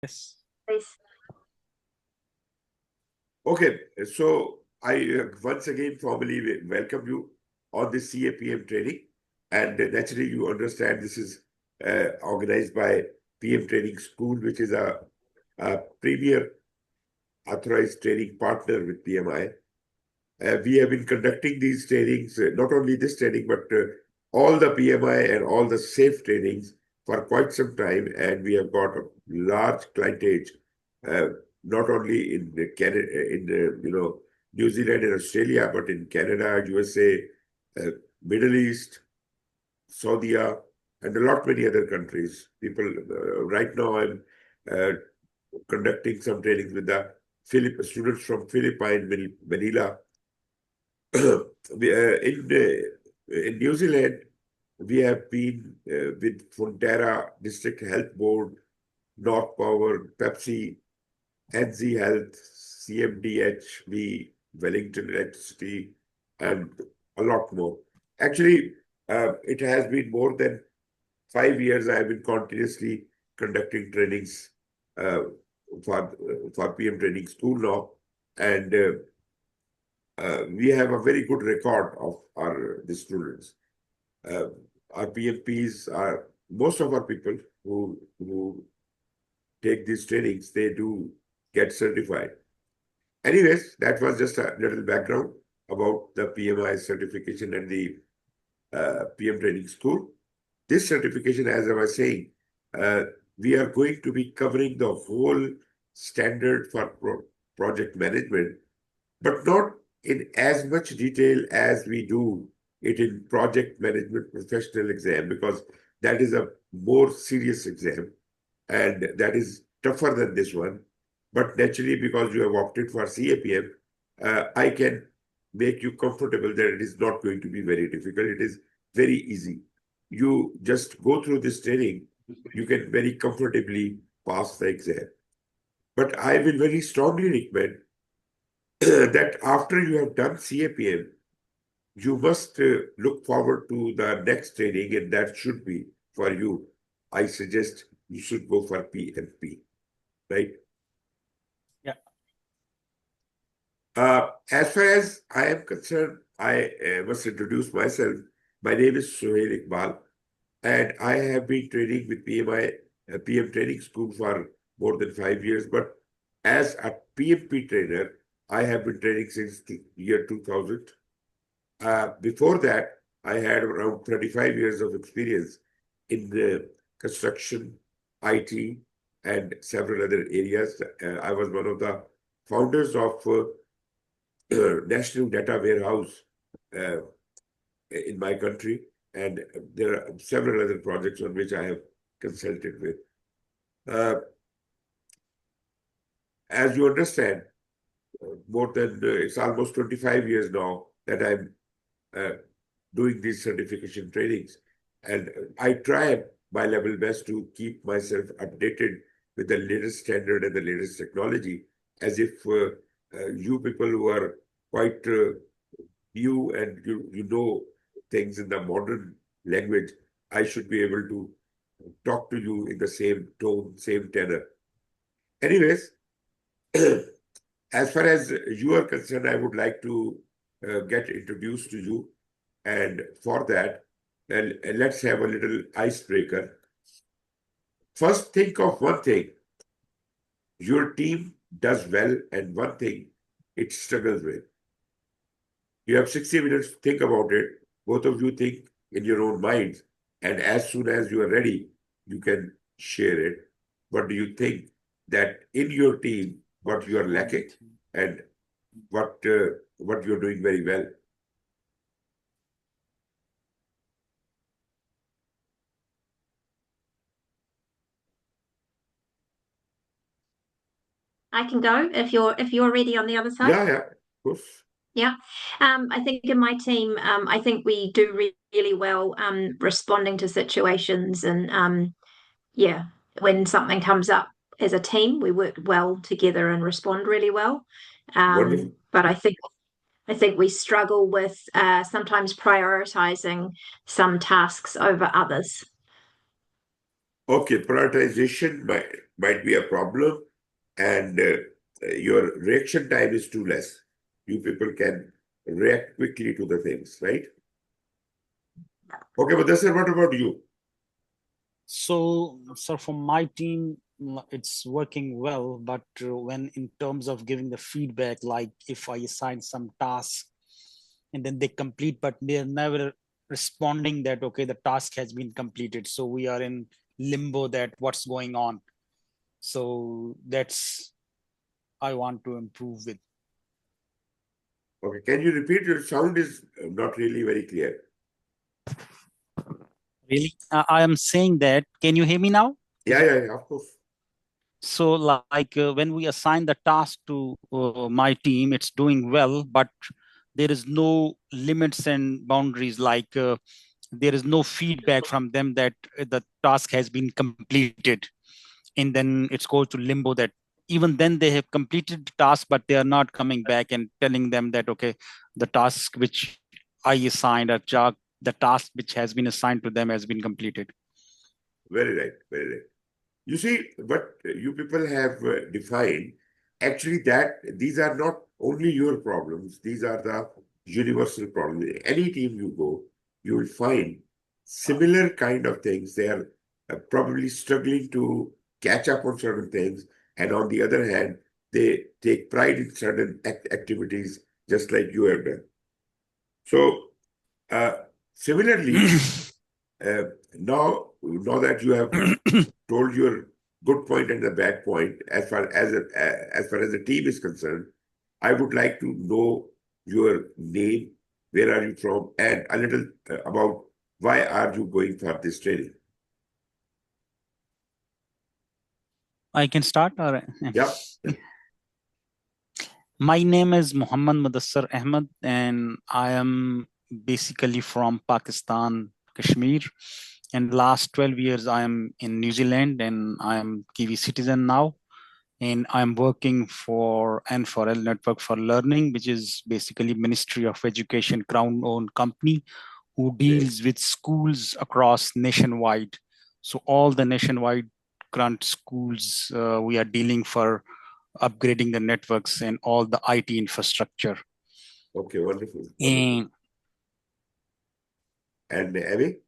Yes. Please. Okay, so I once again formally welcome you on this CAPM training. And naturally, you understand this is organized by PM Training School, which is a premier authorized training partner with PMI. We have been conducting these trainings, not only this training, but all the PMI and all the SAFE trainings for quite some time. And we have got a large clientage, not only in Canada, New Zealand and Australia, but in Canada, USA, Middle East, Saudi, and a lot many other countries. People, right now, I'm uh, conducting some trainings with the students from Philippines, Manila. In New Zealand, we have been with Fonterra District Health Board, North Power, Pepsi, NZ Health, CMDHB, Wellington Electricity, and a lot more. Actually, it has been more than 5 years. I have been continuously conducting trainings uh, for PM Training School now, and we have a very good record of the students. Uh, our PMPs are most of our people who take these trainings. They do get certified. Anyways, that was just a little background about the PMI certification and the PM Training School. This certification, as I was saying, uh, we are going to be covering the whole standard for project management, but not in as much detail as we do it in project management professional exam, because that is a more serious exam and that is tougher than this one. But naturally, because you have opted for CAPM, I can make you comfortable that it is not going to be very difficult. It is very easy. You just go through this training, you can very comfortably pass the exam. But I will very strongly recommend that after you have done CAPM, you must look forward to the next training, and that should be for you. I suggest you should go for PMP, right? Yeah. As far as I am concerned, I must introduce myself. My name is Suhail Iqbal, and I have been training with PM Training School for more than 5 years. But as a PMP trainer, I have been training since the year 2000. Before that, I had around 35 years of experience in the construction, IT, and several other areas. I was one of the founders of National Data Warehouse uh, in my country, and there are several other projects on which I have consulted with. As you understand, it's almost 25 years now that I'm uh, doing these certification trainings. And I try my level best to keep myself updated with the latest standard and the latest technology, as if you people who are quite new and you know things in the modern language, I should be able to talk to you in the same tone, same tenor. Anyways, as far as you are concerned, I would like to get introduced to you. And for that, let's have a little icebreaker. First, think of one thing your team does well and one thing it struggles with. You have 60 minutes to think about it. Both of you think in your own minds. And as soon as you are ready, you can share it. What do you think that in your team, what you are lacking and what you're doing very well? I can go if you're ready on the other side. Yeah, of course. Yeah. I think in my team, I think we do really well responding to situations, and yeah, when something comes up as a team, we work well together and respond really well. Wonderful. But I think we struggle with sometimes prioritizing some tasks over others. Okay, prioritization might be a problem, and your reaction time is too less. You people can react quickly to the things, right? Okay, but Muddassar, what about you? So, sir, for my team, it's working well. But when in terms of giving the feedback, like if I assign some task and then they complete, but they're never responding that, okay, the task has been completed. So we are in limbo that what's going on. So that's I want to improve with. Okay, can you repeat? Your sound is not really very clear. Really? I am saying that. Can you hear me now? Yeah, of course. So like when we assign the task to my team, it's doing well, but there is no limits and boundaries. Like there is no feedback from them that the task has been completed. And then it's goes to limbo that even then they have completed the task, but they are not coming back and telling them that, okay, the task which I assigned, the task which has been assigned to them has been completed. Very right, very right. You see, what you people have defined, actually, that these are not only your problems, these are the universal problems. Any team you go, you will find similar kind of things. They are probably struggling to catch up on certain things. And on the other hand, they take pride in certain activities, just like you have done. So, uh, similarly, uh, now that you have told your good point and the bad point as far as the team is concerned, I would like to know your name, where are you from, and a little about why are you going for this training. I can start or Yeah. My name is Muhammad Muddassar Ahmed, and I am basically from Pakistan, Kashmir. And last 12 years, I am in New Zealand, and I am Kiwi citizen now. And I'm working for N4L Network for Learning, which is basically Ministry of Education crown-owned company who Okay. deals with schools across nationwide. So all the nationwide grant schools we are dealing for upgrading the networks and all the IT infrastructure. Okay, wonderful, wonderful. And And Abby?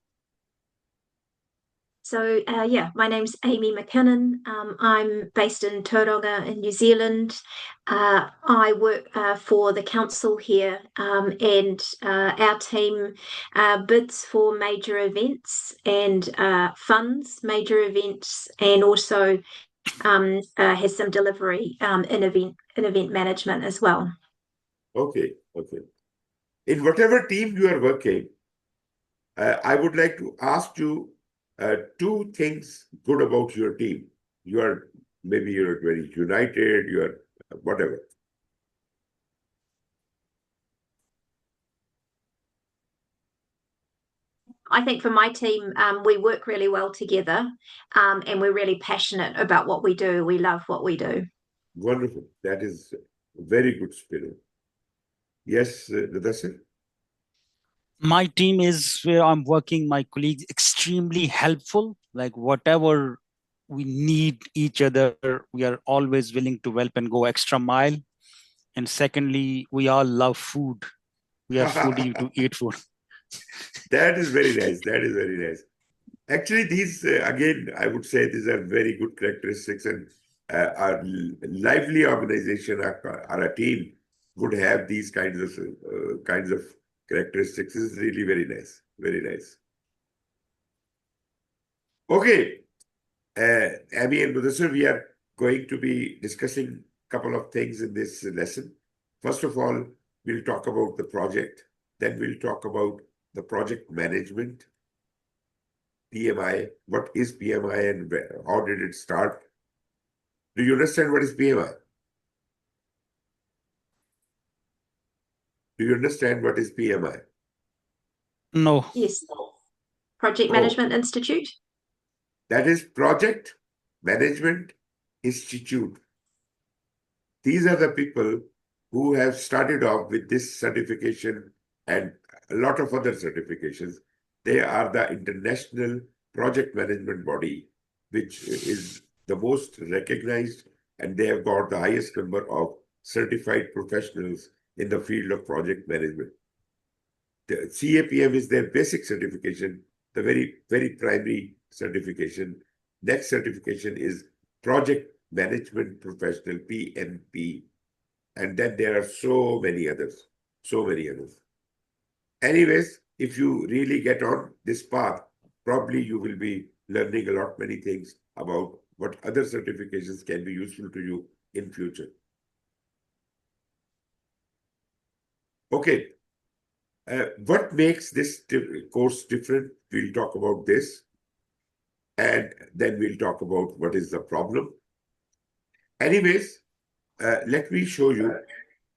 So, yeah, my name's Amy McKinnon. I'm based in Tauranga in New Zealand. I work for the council here, and our team bids for major events and funds major events, and also has some delivery in event management as well. Okay, okay. In whatever team you are working, I would like to ask you two things good about your team. You're very united, you're whatever. I think for my team, we work really well together, and we're really passionate about what we do. We love what we do. Wonderful. That is a very good spirit. Yes, Muddassar? my team is where I'm working. My colleagues extremely helpful. Like whatever we need each other, we are always willing to help and go extra mile. And secondly, we all love food. We are foodie to eat food. That is very nice. That is very nice. Actually, these, again, I would say these are very good characteristics, and our lively organization, our team would have these kinds of characteristics. This is really very nice. Very nice. Okay, Abby and Muddassar, we are going to be discussing a couple of things in this lesson. First of all, we'll talk about the project. Then we'll talk about the project management, PMI. What is PMI and how did it start? Do you understand what is PMI? Do you understand what is PMI? No, Yes, Project Oh, Management Institute. that is Project Management Institute. These are the people who have started off with this certification and a lot of other certifications. They are the international project management body, which is the most recognized, and they have got the highest number of certified professionals in the field of project management. The CAPM is their basic certification, the very primary certification. Next certification is Project Management Professional, PMP. And then there are so many others, so many others. Anyways, if you really get on this path, probably you will be learning a lot many things about what other certifications can be useful to you in future. Okay, what makes this course different? We'll talk about this, and then we'll talk about what is the problem. Anyways, let me show you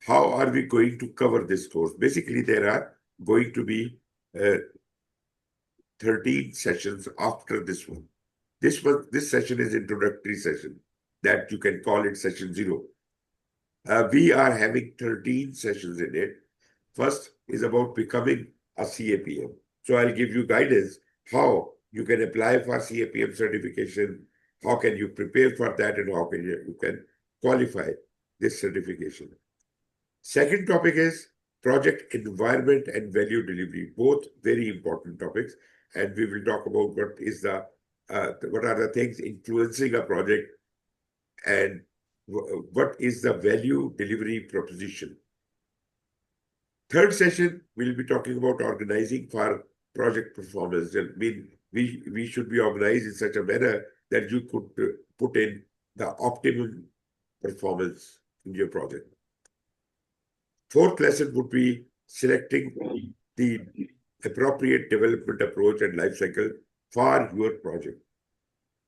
how are we going to cover this course. Basically, there are going to be 13 sessions after this one. This session is introductory session that you can call it session 0. We are having 13 sessions in it. First is about becoming a CAPM. So I'll give you guidance how you can apply for CAPM certification, how can you prepare for that, and how can you can qualify this certification. Second topic is project environment and value delivery, both very important topics. And we will talk about what are the things influencing a project and what is the value delivery proposition. Third session, we'll be talking about organizing for project performance. I mean, we should be organized in such a manner that you could put in the optimum performance in your project. Fourth lesson would be selecting the appropriate development approach and life cycle for your project.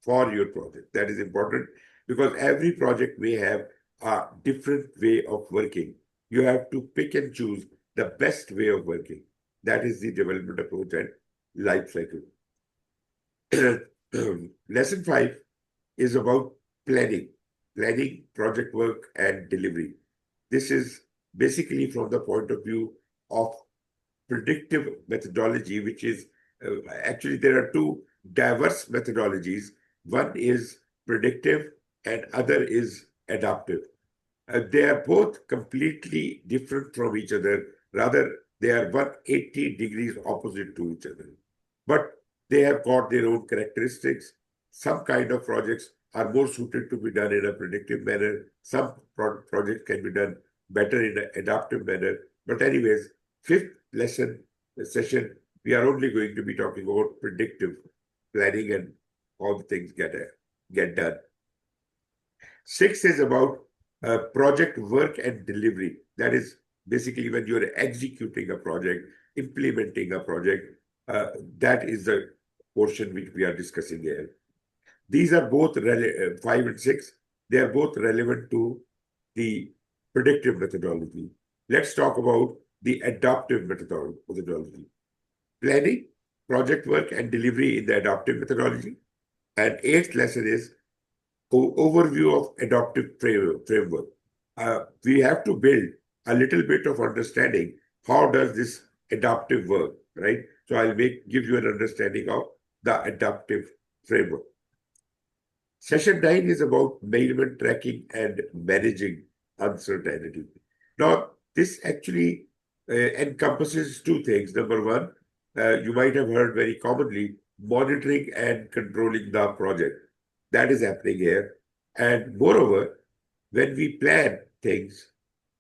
For your project. That is important because every project may have a different way of working. You have to pick and choose the best way of working. That is the development approach and life cycle. Lesson 5 is about planning project work and delivery. This is basically from the point of view of predictive methodology, which is actually there are two diverse methodologies. One is predictive and other is adaptive. They are both completely different from each other. Rather, they are 180 degrees opposite to each other. But they have got their own characteristics. Some kind of projects are more suited to be done in a predictive manner. Some projects can be done better in an adaptive manner. But anyways, fifth session, we are only going to be talking about predictive planning and all the things get done. Sixth is about project work and delivery. That is basically when you're executing a project, implementing a project. That is the portion which we are discussing here. These are both 5 and 6. They are both relevant to the predictive methodology. Let's talk about the adaptive methodology. Planning, project work, and delivery in the adaptive methodology. And 8th lesson is overview of adaptive framework. We have to build a little bit of understanding. How does this adaptive work, right? So I'll give you an understanding of the adaptive framework. Session 9 is about measurement, tracking, and managing uncertainty. Now, this actually encompasses two things. Number one, you might have heard very commonly, monitoring and controlling the project. That is happening here. And moreover, when we plan things,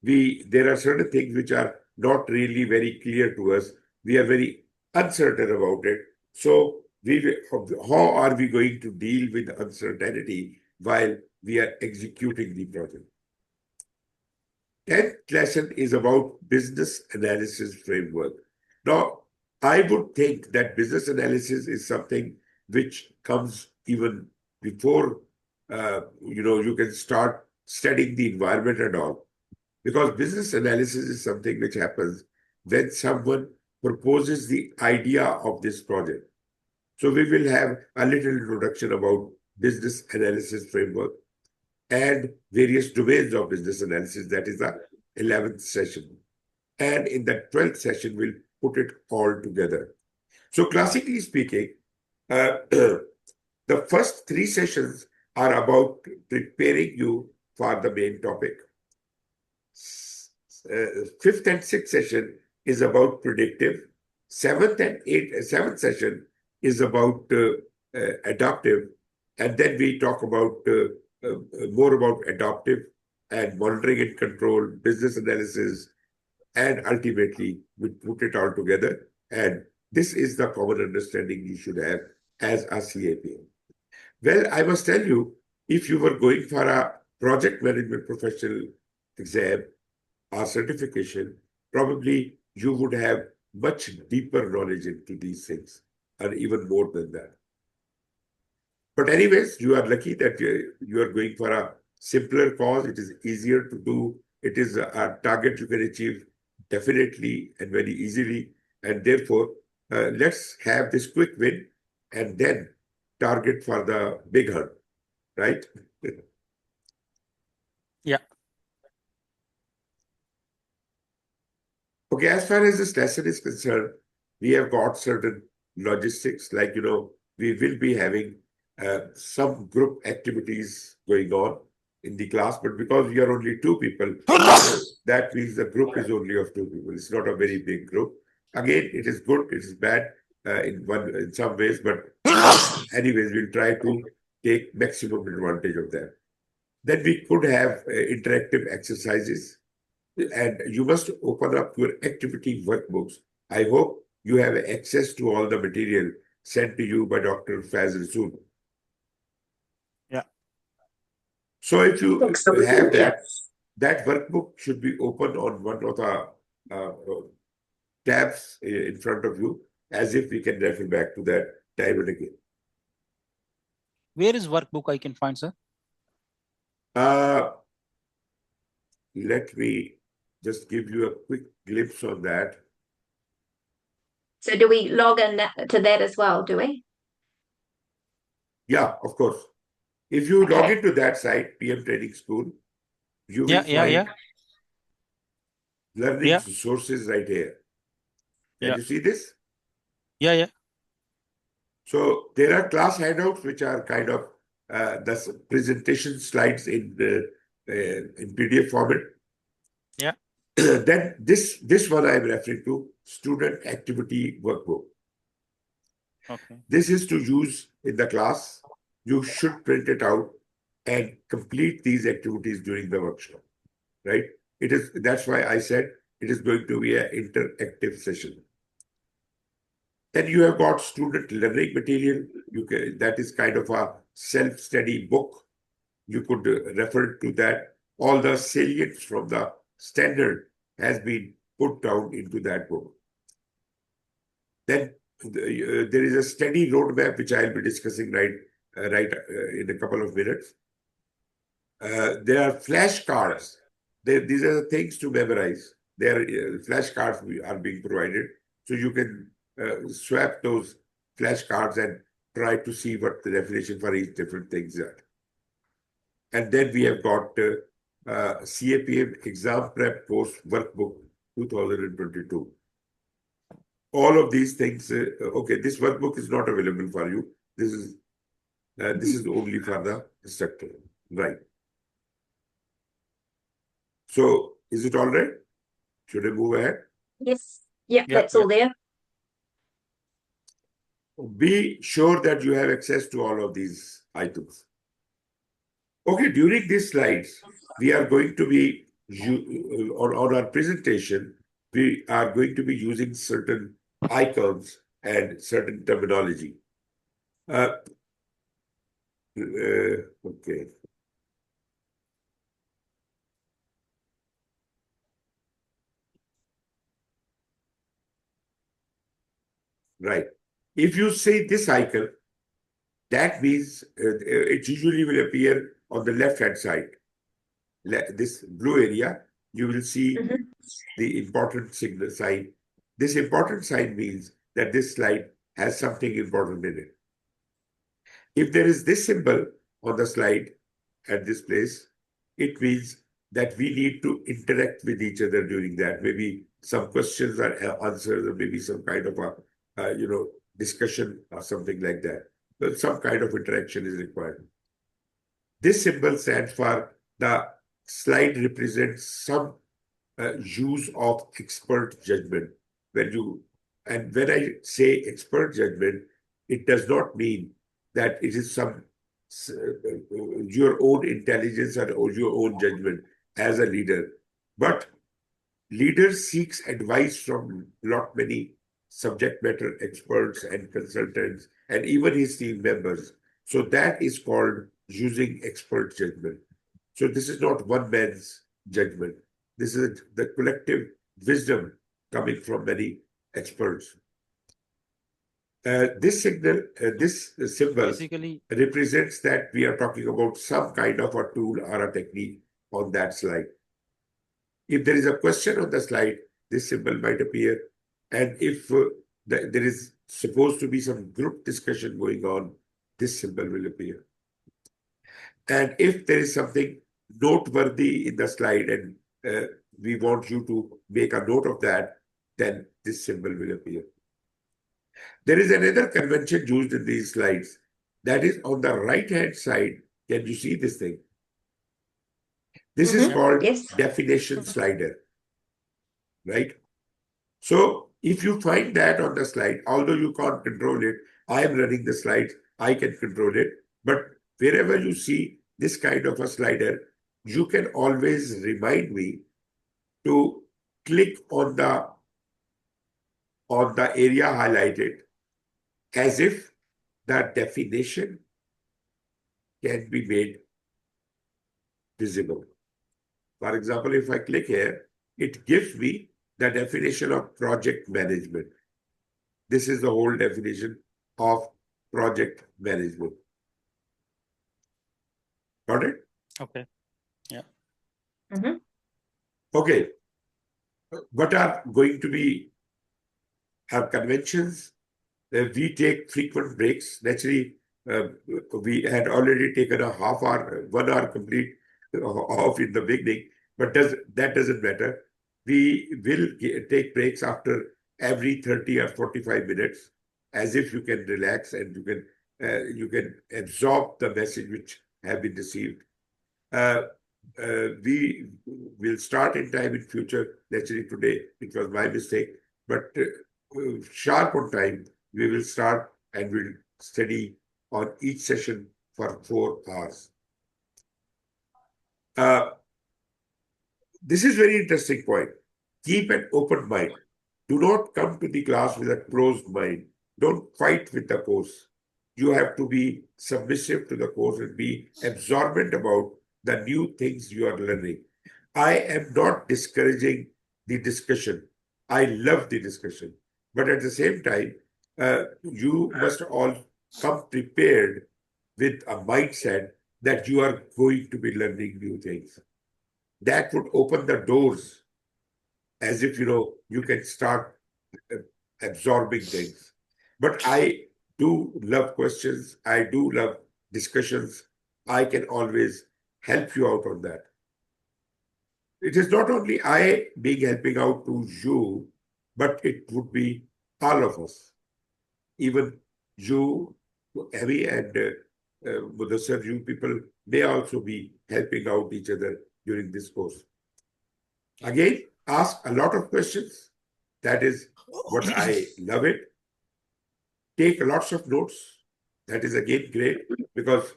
there are certain things which are not really very clear to us. We are very uncertain about it. So how are we going to deal with uncertainty while we are executing the project? 10th lesson is about business analysis framework. Now, I would think that business analysis is something which comes even before you can start studying the environment and all. Because business analysis is something which happens when someone proposes the idea of this project. So we will have a little introduction about business analysis framework and various domains of business analysis. That is the 11th session. And in the 12th session, we'll put it all together. So classically speaking, the first 3 sessions are about preparing you for the main topic. Fifth and sixth session is about predictive. Seventh session is about adaptive, and then we talk about more about adaptive and monitoring and control, business analysis, and ultimately we put it all together. And this is the common understanding you should have as a CAPM. Well, I must tell you, if you were going for a project management professional exam or certification, probably you would have much deeper knowledge into these things, and even more than that. But anyways, you are lucky that you are going for a simpler cause. It is easier to do. It is a target you can achieve definitely and very easily. And therefore, let's have this quick win and then target for the big hunt, right? Yeah. Okay, as far as this lesson is concerned, we have got certain logistics, like, we will be having some group activities going on in the class, but because we are only two people, that means the group is only of two people. It's not a very big group. Again, it is good, it is bad in some ways, but anyways, we'll try to take maximum advantage of that. Then we could have interactive exercises, and you must open up your activity workbooks. I hope you have access to all the material sent to you by Dr. Faz Rasool. Yeah. So if you have Yeah. that workbook should be open on one of the tabs in front of you, as if we can refer back to that time and again. Where is workbook I can find, sir? Let me just give you a quick glimpse on that. So do we log in to that as well, do we? Yeah, of course. If you log into that site, PM Training School, you will find learning resources right here. Can you see this? Yeah. So there are class handouts, which are kind of the presentation slides in PDF format. Yeah. Then this one I'm referring to, student activity workbook. Okay. This is to use in the class. You should print it out and complete these activities during the workshop, right? That's why I said it is going to be an interactive session. Then you have got student learning material. That is kind of a self-study book. You could refer to that. All the salience from the standard has been put down into that book. Then there is a study roadmap, which I'll be discussing right in a couple of minutes. There are flashcards. These are the things to memorize. There are flashcards are being provided, so you can swap those flashcards and try to see what the definition for each different things are. And then we have got CAPM Exam Prep Course Workbook 2022. All of these things. Okay, this workbook is not available for you. This is only for the instructor, right? So, is it all right? Should I move ahead? Yes. Yeah, that's all there. Be sure that you have access to all of these items. Okay, during these slides, we are going to be, on our presentation, we are going to be using certain icons and certain terminology. Okay. Right. If you say this icon, that means it usually will appear on the left-hand side. This blue area, you will see the important signal sign. This important sign means that this slide has something important in it. If there is this symbol on the slide at this place, it means that we need to interact with each other during that. Maybe some questions are answered, or maybe some kind of a discussion or something like that. But some kind of interaction is required. This symbol stands for the slide represents some use of expert judgment. When I say expert judgment, it does not mean that it is some your own intelligence or your own judgment as a leader, but leader seeks advice from not many subject matter experts and consultants and even his team members. So that is called using expert judgment. So this is not one man's judgment. This is the collective wisdom coming from many experts. This symbol Basically, represents that we are talking about some kind of a tool or a technique on that slide. If there is a question on the slide, this symbol might appear. And if there is supposed to be some group discussion going on, this symbol will appear. And if there is something noteworthy in the slide and we want you to make a note of that, then this symbol will appear. There is another convention used in these slides. That is on the right-hand side. Can you see this thing? This is called definition slider, right? So if you find that on the slide, although you can't control it, I am running the slides, I can control it. But wherever you see this kind of a slider, you can always remind me to click on the area highlighted as if that definition can be made visible. For example, if I click here, it gives me the definition of project management. This is the whole definition of project management. Got it? okay. Yeah. Okay. What are going to be our conventions? We take frequent breaks. Naturally, we had already taken a half hour, 1 hour complete off in the beginning, but that doesn't matter. We will take breaks after every 30 or 45 minutes, as if you can relax and you can absorb the message which have been received. We will start in time in future. Naturally, today it was my mistake, but sharp on time we will start and we'll study on each session for 4 hours. This is very interesting point. Keep an open mind. Do not come to the class with a closed mind. Don't fight with the course. You have to be submissive to the course and be absorbent about the new things you are learning. I am not discouraging the discussion. I love the discussion. But at the same time, you must all come prepared with a mindset that you are going to be learning new things. That would open the doors as if, you can start absorbing things. But I do love questions. I do love discussions. I can always help you out on that. It is not only I being helping out to you, but it would be all of us. Even you, Abby and Muddassar, you people may also be helping out each other during this course. Again, ask a lot of questions. That is what I love it. Take lots of notes. That is again great because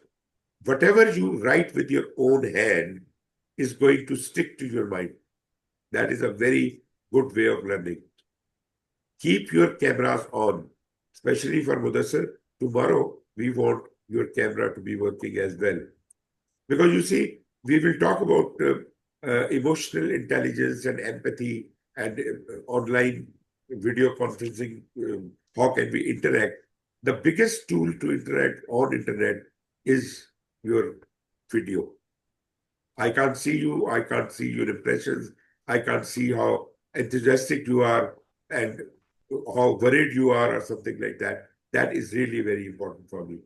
whatever you write with your own hand is going to stick to your mind. That is a very good way of learning. Keep your cameras on, especially for Muddassar. Tomorrow, we want your camera to be working as well. Because you see, we will talk about emotional intelligence and empathy and online video conferencing, how can we interact. The biggest tool to interact on internet is your video. I can't see you, I can't see your impressions, I can't see how enthusiastic you are and how worried you are or something like that. That is really very important for me.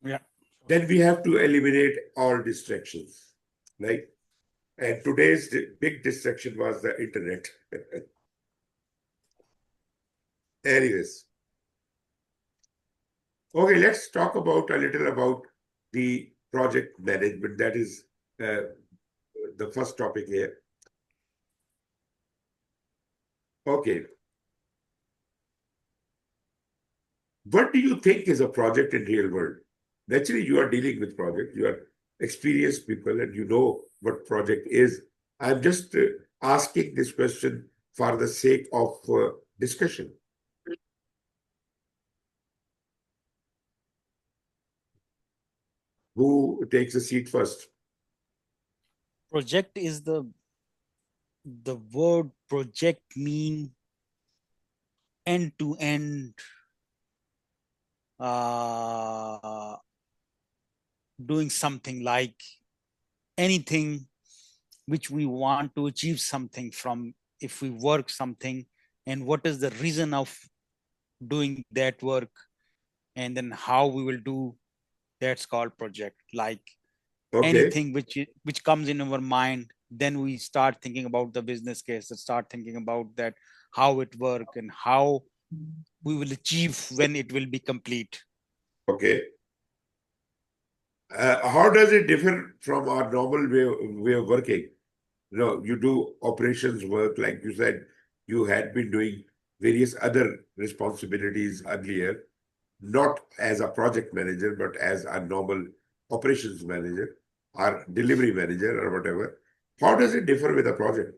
Yeah. Then we have to eliminate all distractions, right? And today's big distraction was the internet. Anyways. Okay, let's talk about a little about the project management. That is the first topic here. Okay. What do you think is a project in real world? Naturally, you are dealing with project. You are experienced people and you know what project is. I'm just asking this question for the sake of discussion. Who takes a seat first? Project is the word project mean end to end doing something, like anything which we want to achieve something from, if we work something, and what is the reason of doing that work, and then how we will do, that's called project. Like anything which comes in our mind, then we start thinking about the business case, and start thinking about that, how it work and how we will achieve when it will be complete. Okay. How does it differ from our normal way of working? You do operations work, like you said, you had been doing various other responsibilities earlier, not as a project manager, but as a normal operations manager or delivery manager or whatever. How does it differ with a project?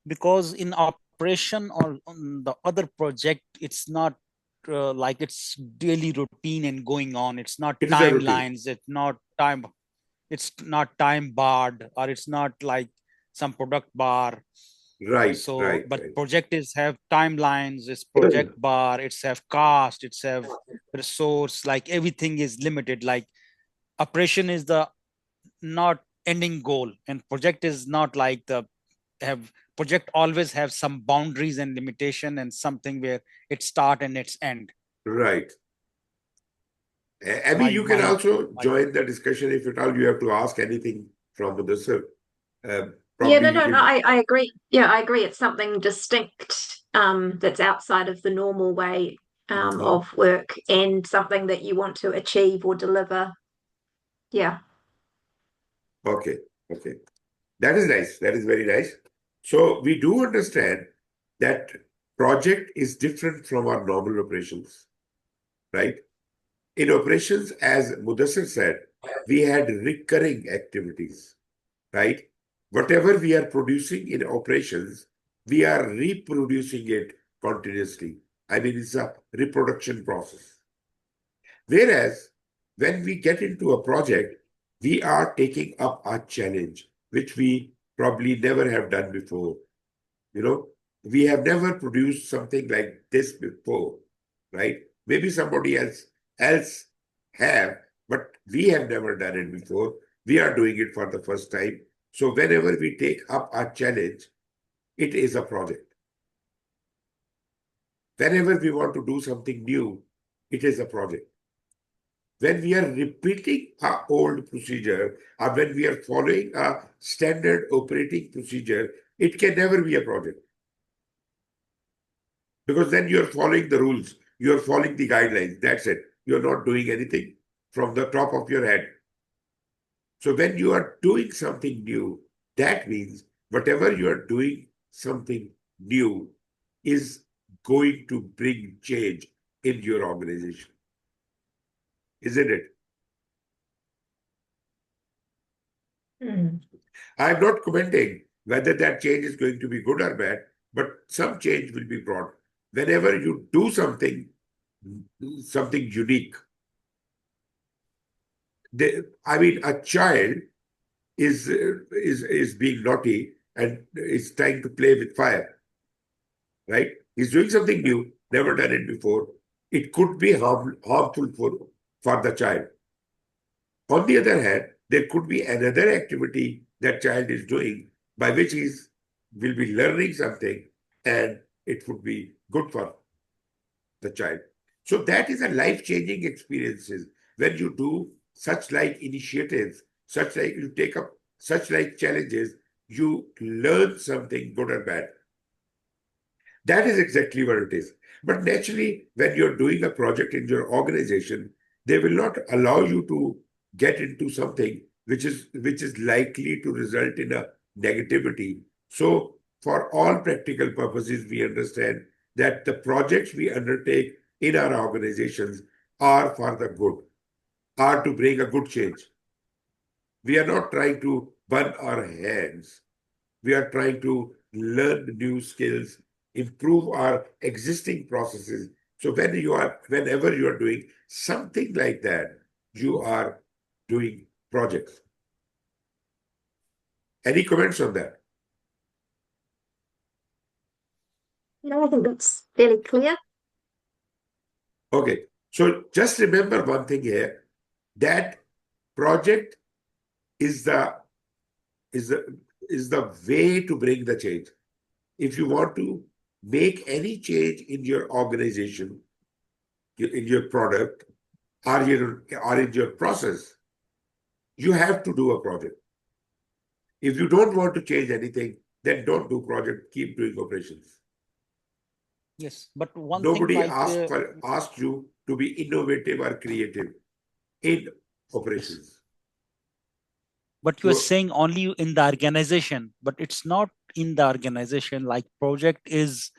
Because in operation or on the other project, it's not like it's daily routine and going on. It's not It is a routine. timelines. It's not time barred, or it's not like some product bar. Right. But project is have timelines, it's project bar, it's have cost, it's have resource, like everything is limited. Like operation is the not ending goal, and project is not like the have project always have some boundaries and limitation, and something where it start and its end. Right. Abby, you can also my join the discussion if at all you have to ask anything from Muddassar. Yeah, Probably no, you can. I agree. Yeah, I agree. It's something distinct that's outside of the normal way of work, and something that you want to achieve or deliver. Yeah. Okay. That is nice. That is very nice. So we do understand that project is different from our normal operations, right? In operations, as Muddassar said, we had recurring activities, right? Whatever we are producing in operations, we are reproducing it continuously. I mean, it's a reproduction process. Whereas when we get into a project, we are taking up a challenge, which we probably never have done before. We have never produced something like this before, right? Maybe somebody else have, but we have never done it before. We are doing it for the first time. So whenever we take up a challenge, it is a project. Whenever we want to do something new, it is a project. When we are repeating our old procedure, or when we are following a standard operating procedure, it can never be a project. Because then you're following the rules, you're following the guidelines. That's it. You're not doing anything from the top of your head. So when you are doing something new, that means whatever you are doing something new is going to bring change in your organization. Isn't it? I'm not commenting whether that change is going to be good or bad, but some change will be brought. Whenever you do something unique, a child is being naughty and is trying to play with fire, right? He's doing something new, never done it before. It could be harmful for the child. On the other hand, there could be another activity that child is doing by which he will be learning something, and it would be good for the child. So that is a life-changing experiences when you do such like initiatives, such like you take up such like challenges, you learn something good or bad. That is exactly what it is. But naturally, when you're doing a project in your organization, They will not allow you to get into something which is likely to result in a negativity. So for all practical purposes, we understand that the projects we undertake in our organizations are for the good, are to bring a good change. We are not trying to burn our hands. We are trying to learn new skills, improve our existing processes. So whenever you are doing something like that, you are doing projects. Any comments on that? I think that's fairly clear. Okay. So just remember one thing here, that project is the is the is the way to bring the change. If you want to make any change in your organization, in your product, or in your process, you have to do a project. If you don't want to change anything, then don't do project, keep doing operations. Yes, but one thing Nobody like asked you to be innovative or creative in operations. yes. But you are So, saying only in the organization, but it's not in the organization. Like project is,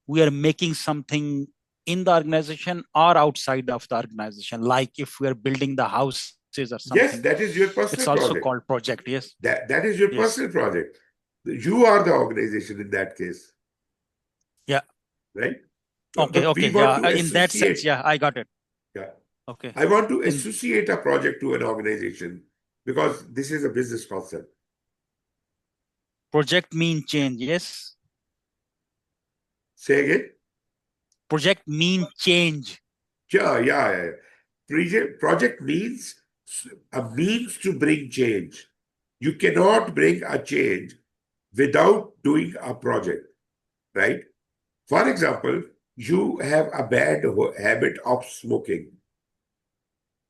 we are making something in the organization or outside of the organization. Like if we are building the houses or something, yes, that is your it's personal also project. called project. Yes. That is your Yes. personal project. You are the organization in that case. Yeah. Right? Okay. But we Okay. want Yeah. to In that sense, associate. yeah, I got it. Yeah. Okay. I want to In associate a project to an organization because this is a business concept. project mean change. Yes. Say again? Project mean change. Yeah. Project means a means to bring change. You cannot bring a change without doing a project, right? For example, you have a bad habit of smoking.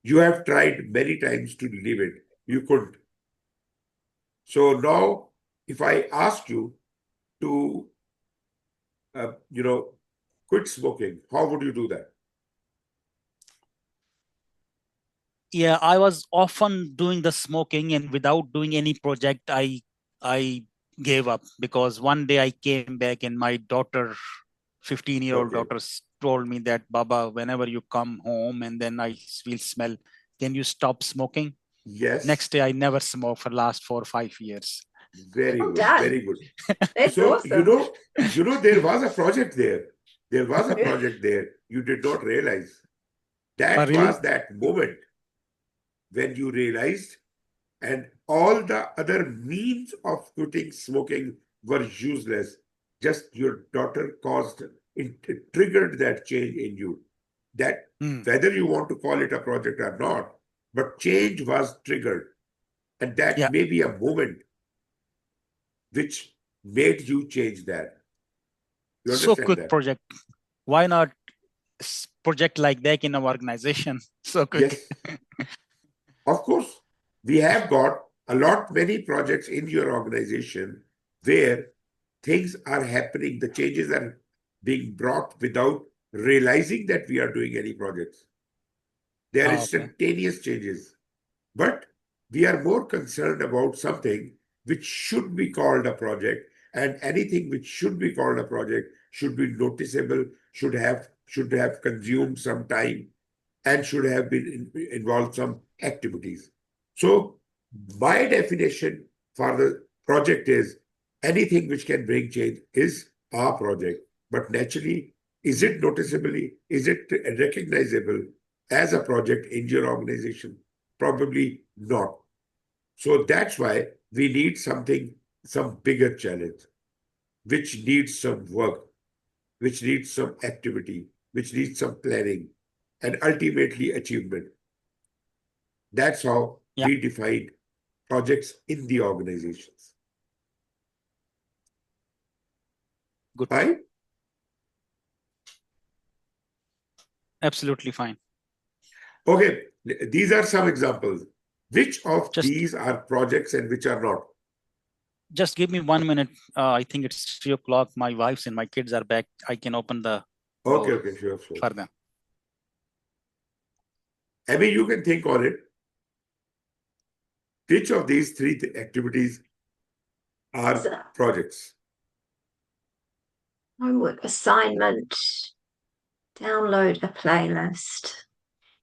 You have tried many times to leave it. You couldn't. So now, if I ask you to, uh, you know, quit smoking, how would you do that? Yeah, I was often doing the smoking, and without doing any project, I gave up because one day I came back and my daughter, 15-year-old Okay. daughter, told me that, Baba, whenever you come home and then I will smell, can you stop smoking? Yes. Next day, I never smoked for last 4 or 5 years. Very Well good. done. Very good. That's So, awesome. there was a project there. There was a project there. You did not realize. That Really? was that moment when you realized, and all the other means of quitting smoking were useless. Just your daughter it triggered that change in you. That whether you want to call it a project or not, but change was triggered. And that Yeah. may be a moment which made you change that. You So understand quick that? project. Why not project like that in our organization? So quick. Yes. Of course, we have got many projects in your organization where things are happening, the changes are being brought without realizing that we are doing any projects. They are Okay. instantaneous changes. But we are more concerned about something which should be called a project, and anything which should be called a project should be noticeable, should have consumed some time, and should have been involved some activities. So my definition for the project is anything which can bring change is a project. But naturally, is it noticeably, is it recognizable as a project in your organization? Probably not. So that's why we need some bigger challenge, which needs some work, which needs some activity, which needs some planning, and ultimately achievement. That's how Yeah. we define projects in the organizations. Good. Fine? Absolutely fine. Okay, these are some examples. Which of Just these are projects and which are not? just give me 1 minute. I think it's 3 o'clock. My wife's and my kids are back. I can open the door Okay, sure. for them. Abby, you can think on it. Which of these three activities are projects? Homework assignment, download a playlist,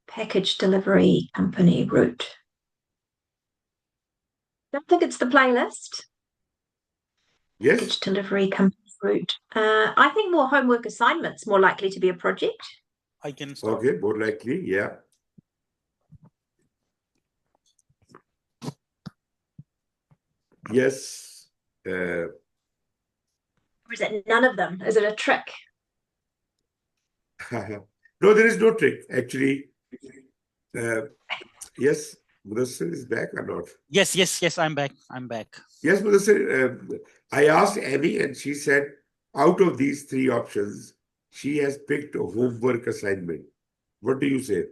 package delivery company route. Don't think it's the playlist. Yes. Package delivery company route. I think more homework assignments more likely to be a project. I can start. Okay, more likely, yeah. Yes. Or is it none of them? Is it a trick? No, there is no trick. Actually, yes, Muddassar is back or not? Yes, I'm back. Yes, Muddassar, I asked Amy and she said, out of these three options, she has picked a homework assignment. What do you say?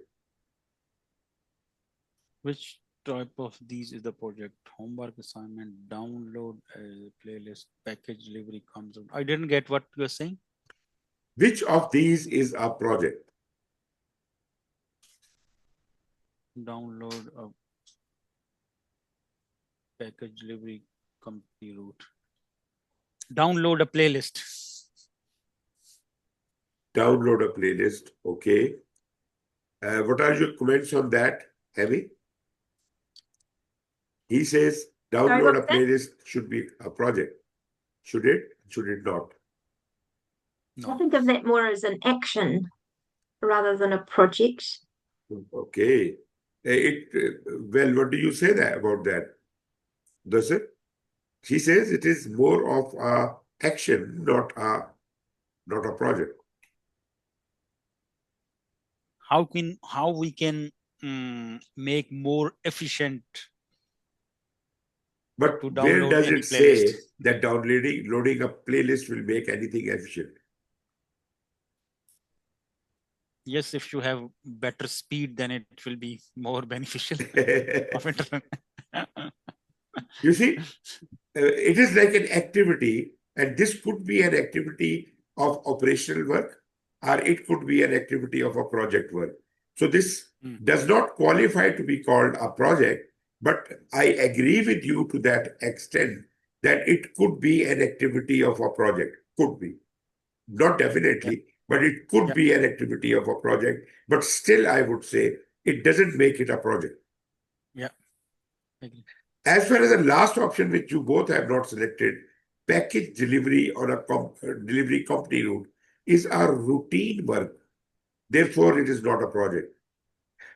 Which type of these is the project? Homework assignment, download a playlist, package delivery comes out. I didn't get what you're saying. Which of these is a project? Download a package delivery company route. Download a playlist. Download a playlist. Okay. What are your comments on that, Amy? He says download a playlist should be a project. Should it? Should it not? No. I think of that more as an action rather than a project. Okay. Well, what do you say about that? Does it? She says it is more of a action, not a project. How we can make more efficient? But where does it say that loading a playlist will make anything efficient? Yes, if you have better speed, then it will be more beneficial. You see, it is like an activity, and this could be an activity of operational work, or it could be an activity of a project work. So this does not qualify to be called a project, but I agree with you to that extent that it could be an activity of a project. Could be. Not definitely, but it could be an activity of a project. But still, I would say it doesn't make it a project. Yeah. Agree. As far as the last option, which you both have not selected, package delivery on a delivery company route is a routine work. Therefore, it is not a project.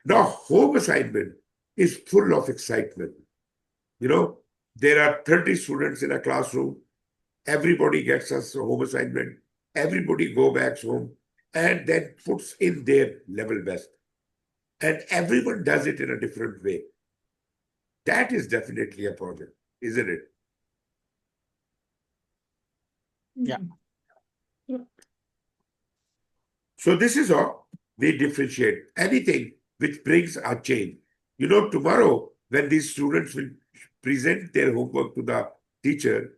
Now, home assignment is full of excitement. You know, there are 30 students in a classroom. Everybody gets a home assignment. Everybody go back home and then puts in their level best. And everyone does it in a different way. That is definitely a project, isn't it? Yeah. So this is how we differentiate anything which brings a change. You know, tomorrow when these students will present their homework to the teacher,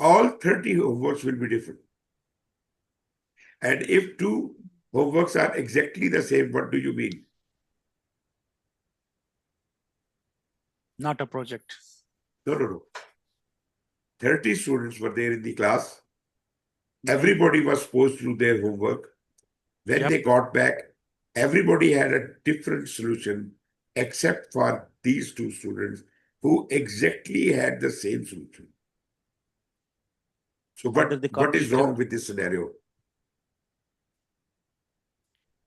all 30 homeworks will be different. And if two homeworks are exactly the same, what do you mean? Not a project. No. 30 students were there in the class. Everybody was supposed to do their homework. When they got back, everybody had a different solution except for these two students who exactly had the same solution. So what is wrong with this scenario?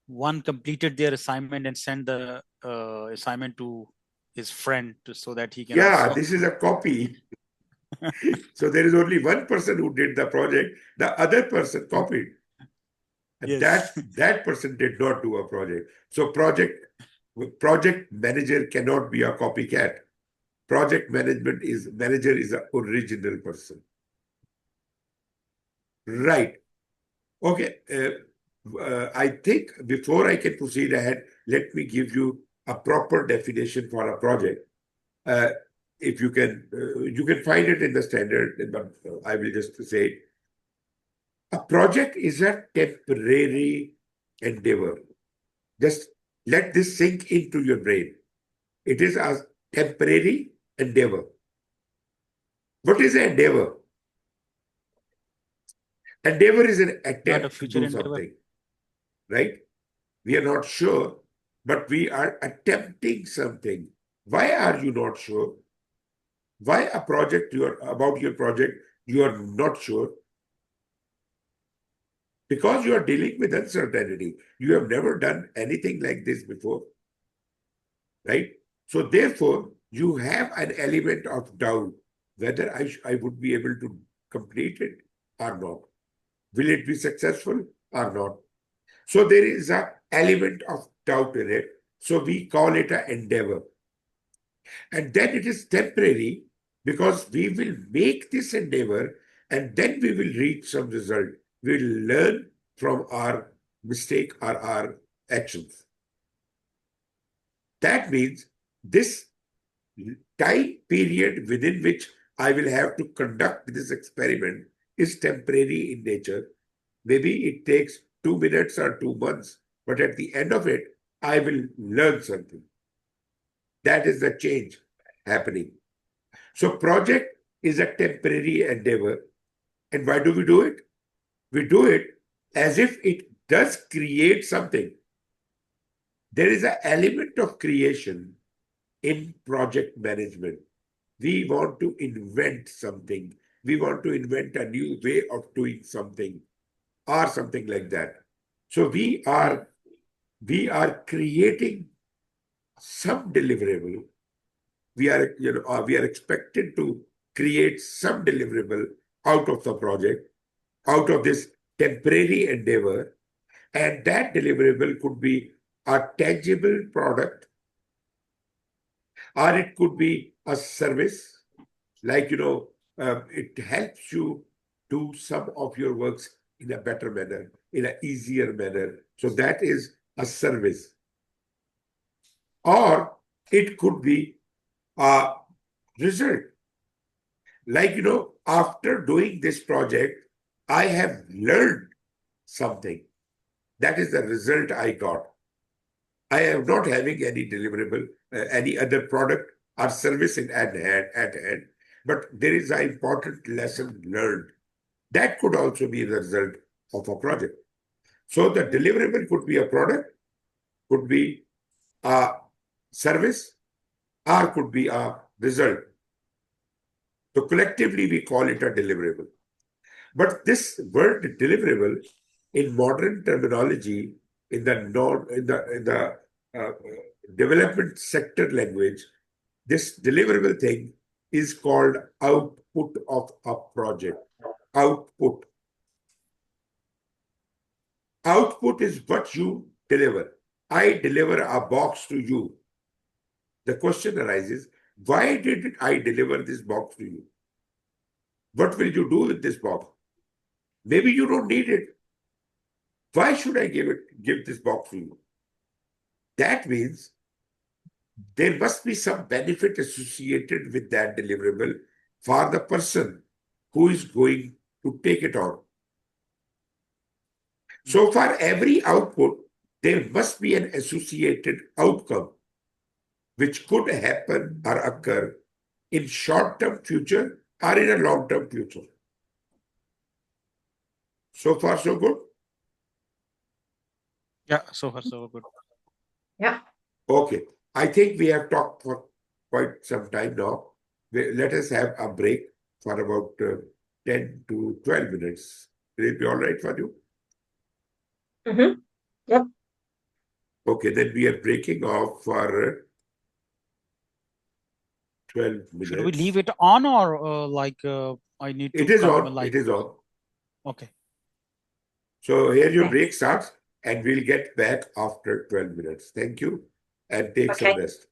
One completed their assignment and sent the assignment to his friend so that he can also... this is a copy. So there is only one person who did the project. The other person copied. And yes. that person did not do a project. So project manager cannot be a copycat. Project manager is an original person. Right. Okay. I think before I can proceed ahead, let me give you a proper definition for a project. If you can find it in the standard, but I will just say it. A project is a temporary endeavor. Just Let this sink into your brain. It is a temporary endeavor. What is an endeavor? Endeavor is an Not a attempt to future do endeavor. something, right? We are not sure, but we are attempting something. Why are you not sure? Why a project about your project you are not sure? Because you are dealing with uncertainty. You have never done anything like this before, right? So therefore, you have an element of doubt whether I would be able to complete it or not. Will it be successful or not? So there is an element of doubt in it. So we call it an endeavor. And then it is temporary because we will make this endeavor and then we will reach some result. We will learn from our mistake or our actions. That means this time period within which I will have to conduct this experiment is temporary in nature. Maybe it takes 2 minutes or 2 months, but at the end of it, I will learn something. That is the change happening. So project is a temporary endeavor. And why do we do it? We do it as if it does create something. There is an element of creation in project management. We want to invent something. We want to invent a new way of doing something or something like that. So we are creating some deliverable. We are expected to create some deliverable out of the project, out of this temporary endeavor, and that deliverable could be a tangible product, or it could be a service, like it helps you do some of your works in a better manner, in an easier manner. So that is a service. Or it could be a result. Like, after doing this project, I have learned something. That is the result I got. I am not having any deliverable, any other product or service at hand, but there is an important lesson learned. That could also be the result of a project. So the deliverable could be a product, could be a service, or could be a result. So collectively, we call it a deliverable. But this word deliverable in modern terminology, in the uh, development sector language, this deliverable thing is called output of a project. Output. Output is what you deliver. I deliver a box to you. The question arises, why did I deliver this box to you? What will you do with this box? Maybe you don't need it. Why should I give this box to you? That means there must be some benefit associated with that deliverable for the person who is going to take it on. So for every output, there must be an associated outcome which could happen or occur in short-term future or in a long-term future. So far, so good? Yeah, so far so good. Yeah. Okay. I think we have talked for quite some time now. Let us have a break for about 10 to 12 minutes. Will it be all right for you? Mm-hmm. Yep. Okay, then we are breaking off for 12 Should we minutes. leave it on, or I need to It is come on. It is on. Okay. So here your Okay. break starts, and we'll get back after 12 minutes. Thank you, and take some Okay. rest.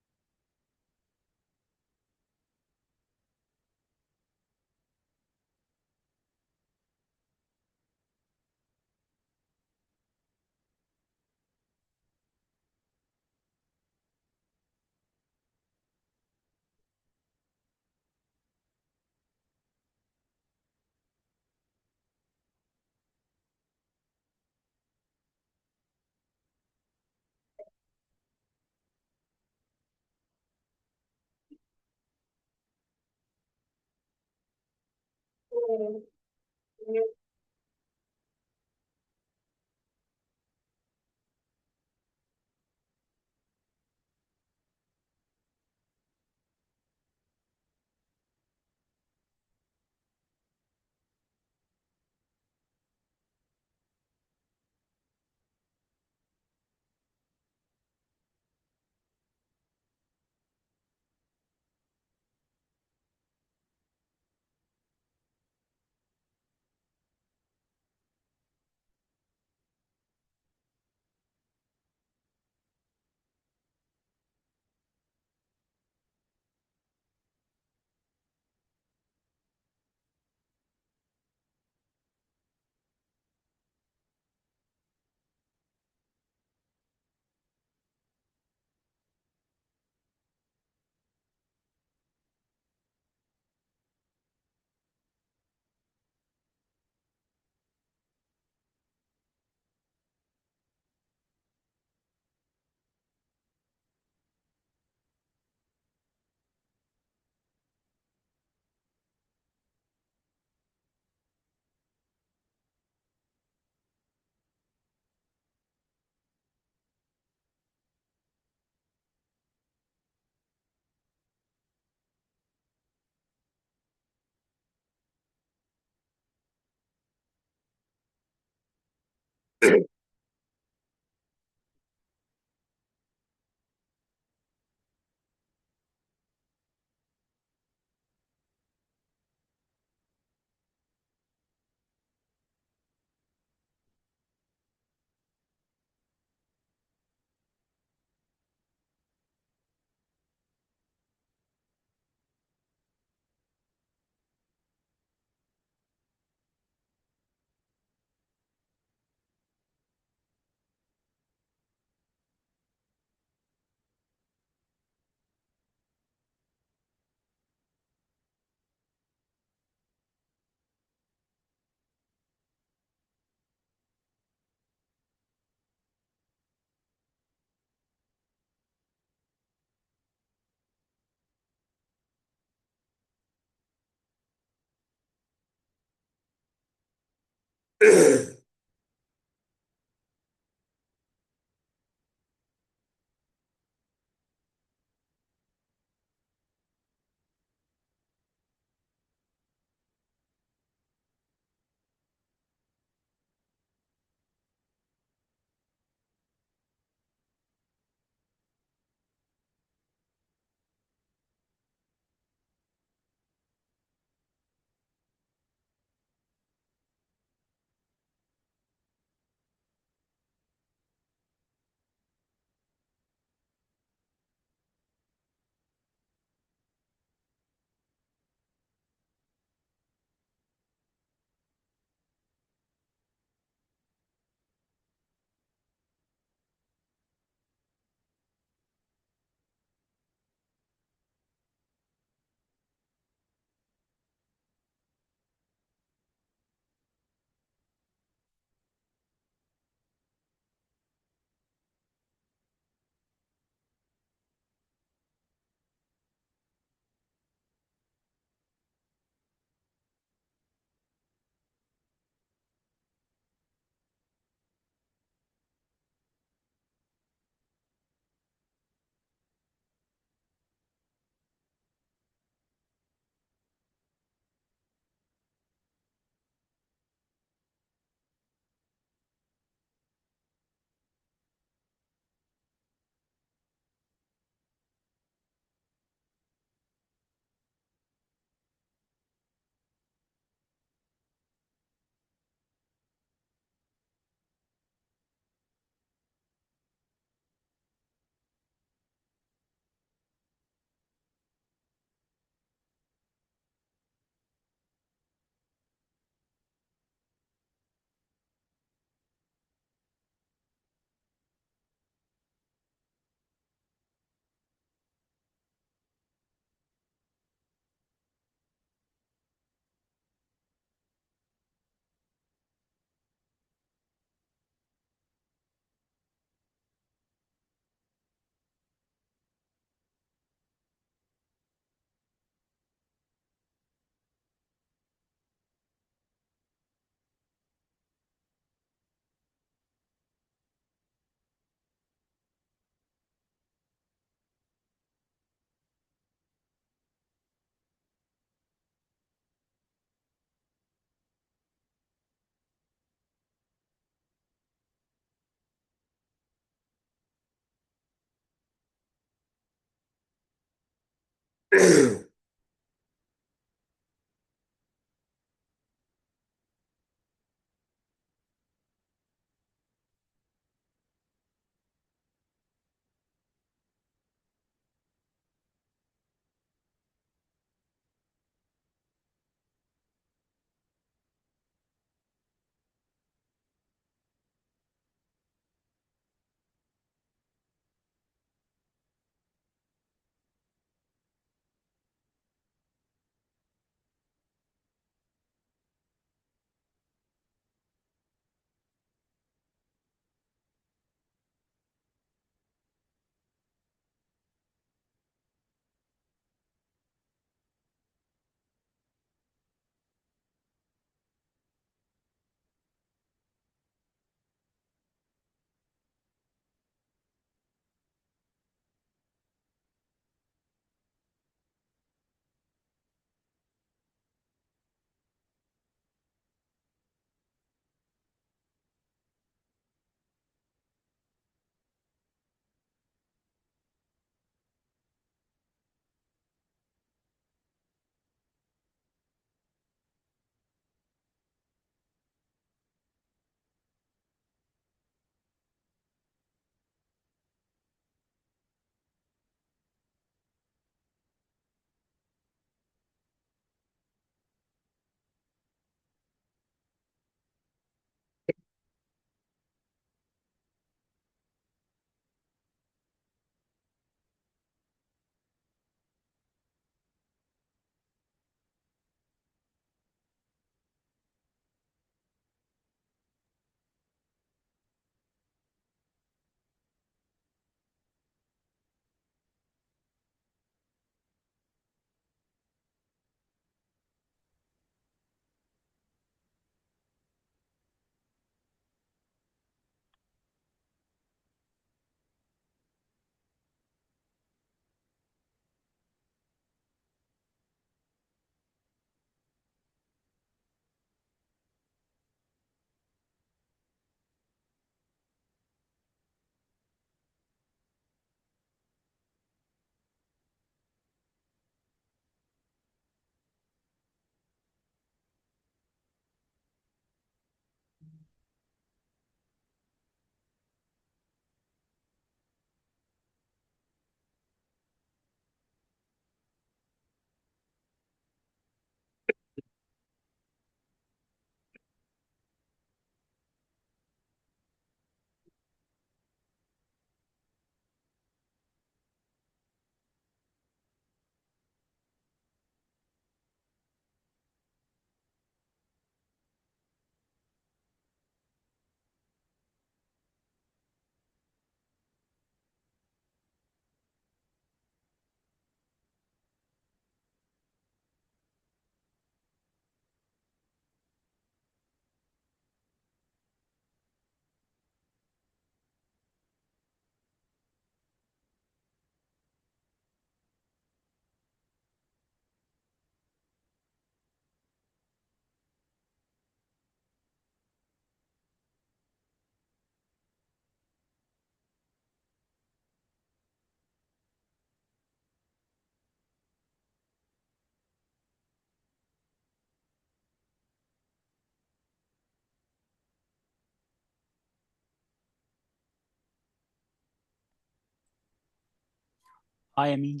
Hi, Amy.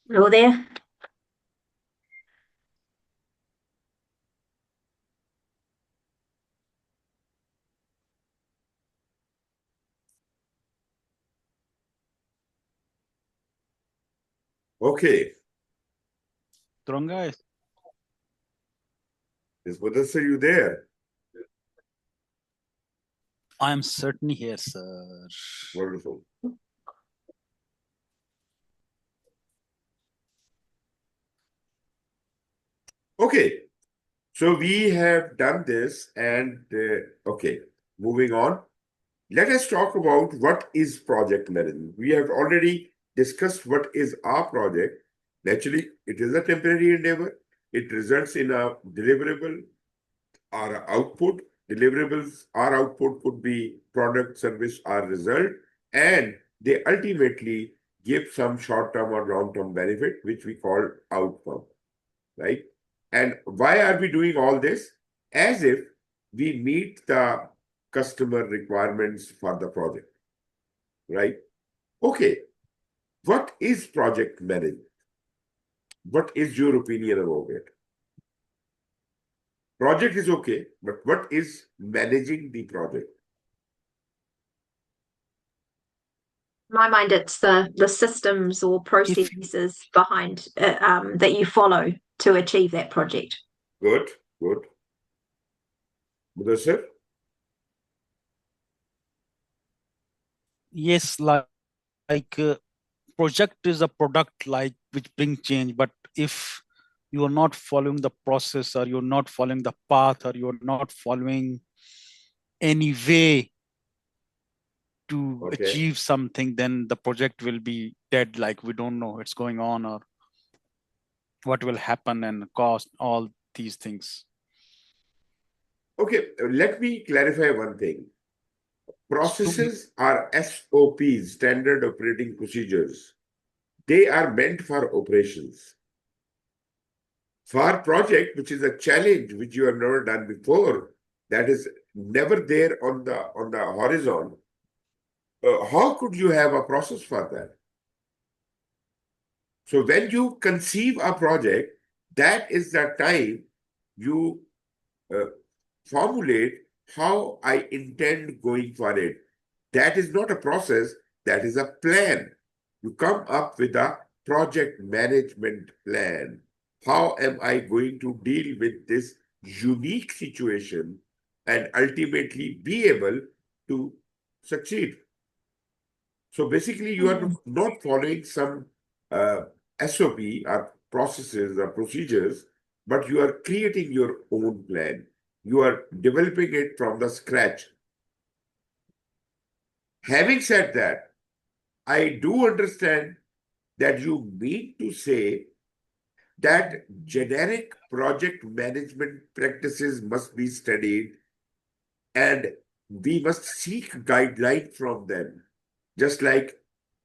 Hello there. Okay. Turanga, Is Muddassar you there? I am certainly here, sir. Wonderful. Okay. So we have done this and okay, moving on. Let us talk about what is project management. We have already discussed what is our project. Naturally, it is a temporary endeavor. It results in a deliverable or output. Deliverables, our output could be product, service, or result, and they ultimately give some short-term or long-term benefit, which we call outcome, right? And why are we doing all this? As if we meet the customer requirements for the project, right? Okay, what is project management? What is your opinion about it? Project is okay, but what is managing the project? In my mind, it's the systems or If you, processes behind that you follow to achieve that project. Good, good. Muddassar? yes, like project is a product like which bring change, but if you are not following the process, or you're not following the path, or you're not following any way to Okay. achieve something, then the project will be dead. Like we don't know what's going on or what will happen and cost, all these things. Okay, let me clarify one thing. So Processes are SOPs, standard operating procedures. They are meant for operations. For project, which is a challenge which you have never done before, that is never there on the horizon. How could you have a process for that? So when you conceive a project, that is the time you uh, formulate how I intend going for it. That is not a process, that is a plan. You come up with a project management plan. How am I going to deal with this unique situation and ultimately be able to succeed? So basically, you are Mm. not following some uh, SOP or processes or procedures, but you are creating your own plan. You are developing it from the scratch. Having said that, I do understand that you mean to say that generic project management practices must be studied and we must seek guidelines from them, just like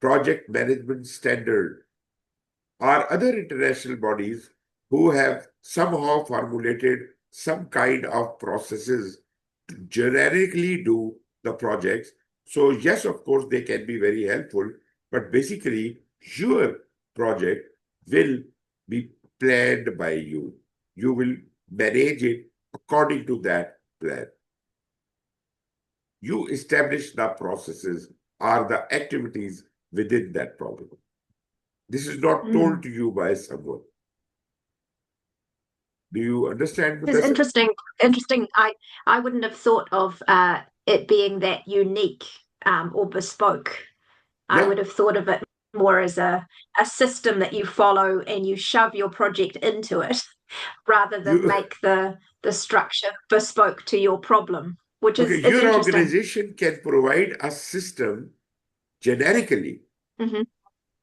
project management standard or other international bodies who have somehow formulated some kind of processes to generically do the projects. So, yes, of course, they can be very helpful, but basically, your project will be planned by you. You will manage it according to that plan. You establish the processes or the activities within that problem. This is not told Mm. to you by someone. Do you understand, It's Muddassar? interesting. Interesting. I wouldn't have thought of it being that unique or bespoke. I Yeah, would have thought of it more as a system that you follow and you shove your project into it rather than you make the structure bespoke to your problem, which okay. is it's Your interesting. organization can provide a system generically, Hmm.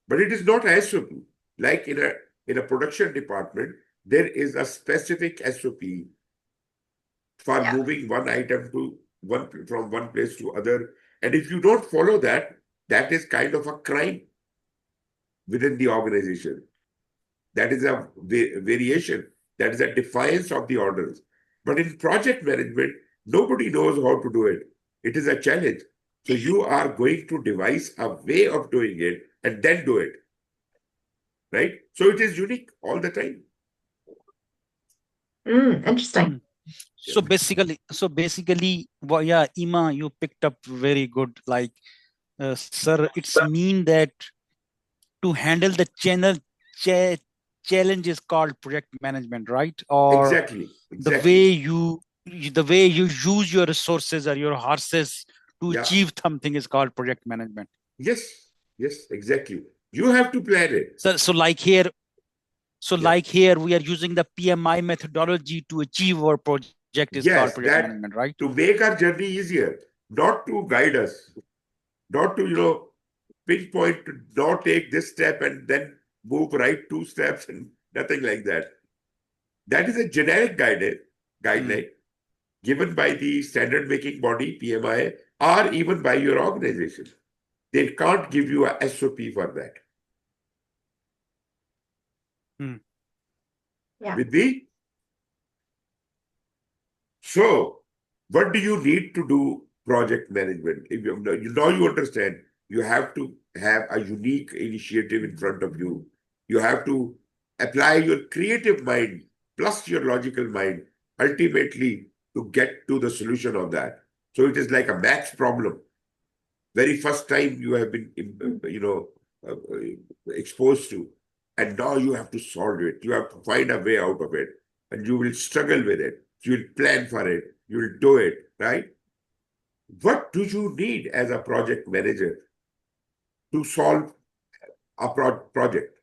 but it is not a SOP. Like in a production department, there is a specific SOP for Yeah. moving one item to one from one place to other. And if you don't follow that, that is kind of a crime within the organization. That is a variation. That is a defiance of the orders. But in project management, nobody knows how to do it. It is a challenge. So you are going to devise a way of doing it and then do it, right? So it is unique all the time. Interesting. mm. Yeah. So basically, well, yeah, Ima, you picked up very good. Like, sir, it's mean that to handle the cha- challenge is called project management, right? Or Exactly. the way Exactly. the way you use your resources or your horses to Yeah. achieve something is called project management. Yes. Yes. Exactly. You have to plan it. So Yeah. like here we are using the PMI methodology to achieve our project is called Yes. project That management, right? to make our journey easier, not to guide us, not to, pinpoint, to not take this step and then move right two steps and nothing like that. That is a generic Mm. guideline given by the standard making body, PMI, or even by your organization. They can't give you a SOP for that. Yeah. With me? So, what do you need to do project management? If you understand, you have to have a unique initiative in front of you. You have to apply your creative mind plus your logical mind ultimately to get to the solution of that. So it is like a maths problem. Very first time you have been, exposed to, and now you have to solve it. You have to find a way out of it, and you will struggle with it. You will plan for it. You will do it, right? What do you need as a project manager to solve a project?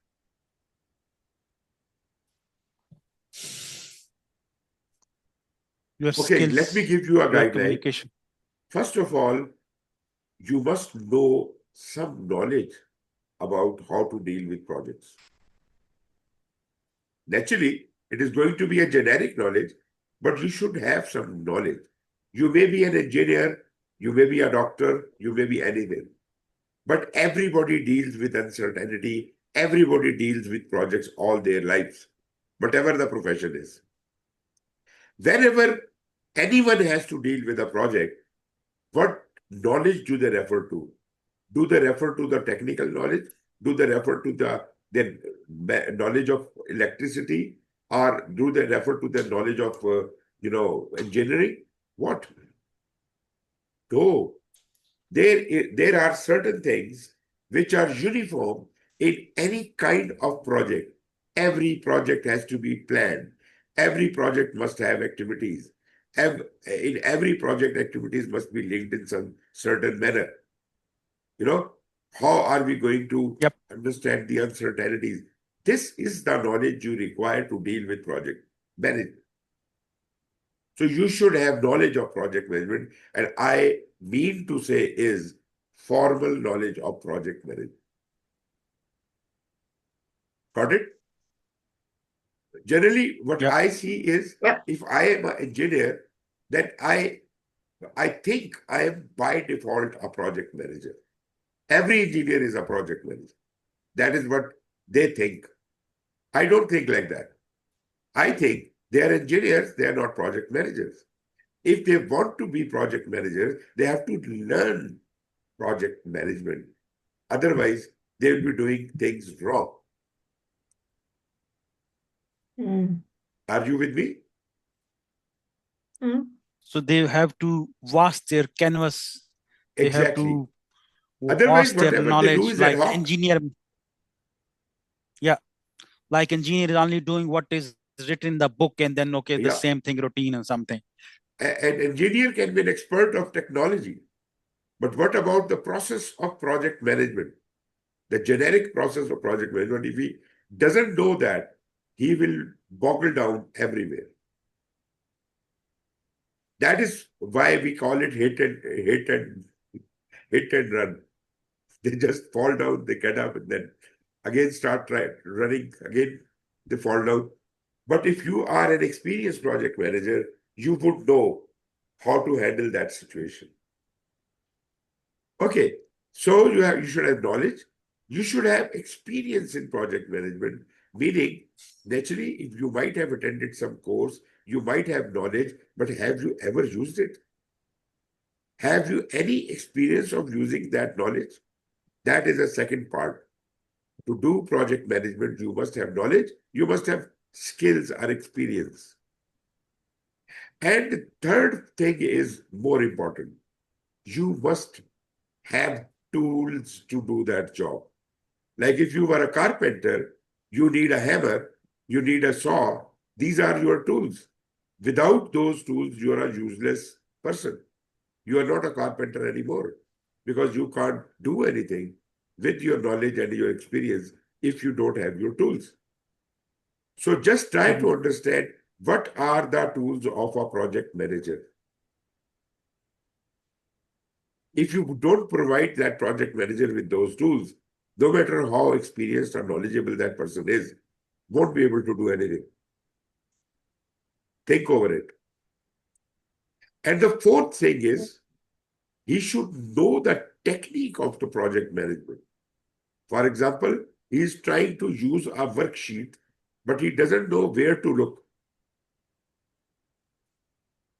Your Okay, let me skills, give you a your guideline. communication. First of all, you must know some knowledge about how to deal with projects. Naturally, it is going to be a generic knowledge, but you should have some knowledge. You may be an engineer, you may be a doctor, you may be anything. But everybody deals with uncertainty. Everybody deals with projects all their lives, whatever the profession is. Whenever anyone has to deal with a project, what knowledge do they refer to? Do they refer to the technical knowledge? Do they refer to their knowledge of electricity? Or do they refer to their knowledge of, engineering? What? No. There are certain things which are uniform in any kind of project. Every project has to be planned. Every project must have activities. In every project, activities must be linked in some certain manner. How are we going to understand the uncertainties? This is the knowledge you require to deal with project management. So you should have knowledge of project management, and I mean to say is formal knowledge of project management. Got it? Generally, what I see is if I am an engineer, then I think I am by default a project manager. Every engineer is a project manager. That is what they think. I don't think like that. I think they are engineers, they are not project managers. If they want to be project managers, they have to learn project management. Otherwise, they will be doing things wrong. Are you with me? So they have to vast their canvas. They have Exactly. to Otherwise, vast their whatever they do knowledge, is ad like hoc. engineer. Yeah, like engineer is only doing what is written in the book, and then the same thing, routine and something. An engineer can be an expert of technology, but what about the process of project management? The generic process of project management, if he doesn't know that, he will boggle down everywhere. That is why we call it hit and run. They just fall down, they get up, and then again start running. Again, they fall down. But if you are an experienced project manager, you would know how to handle that situation. Okay, so you should have knowledge. You should have experience in project management, meaning naturally, if you might have attended some course, you might have knowledge, but have you ever used it? Have you any experience of using that knowledge? That is the second part. To do project management, you must have knowledge, you must have skills or experience. And the third thing is more important. You must have tools to do that job. Like if you were a carpenter, you need a hammer, you need a saw. These are your tools. Without those tools, you are a useless person. You are not a carpenter anymore because you can't do anything with your knowledge and your experience if you don't have your tools. So just try to understand what are the tools of a project manager. If you don't provide that project manager with those tools, no matter how experienced or knowledgeable that person is, won't be able to do anything. Think over it. And the fourth thing is, he should know the technique of the project management. For example, he is trying to use a worksheet, but he doesn't know where to look.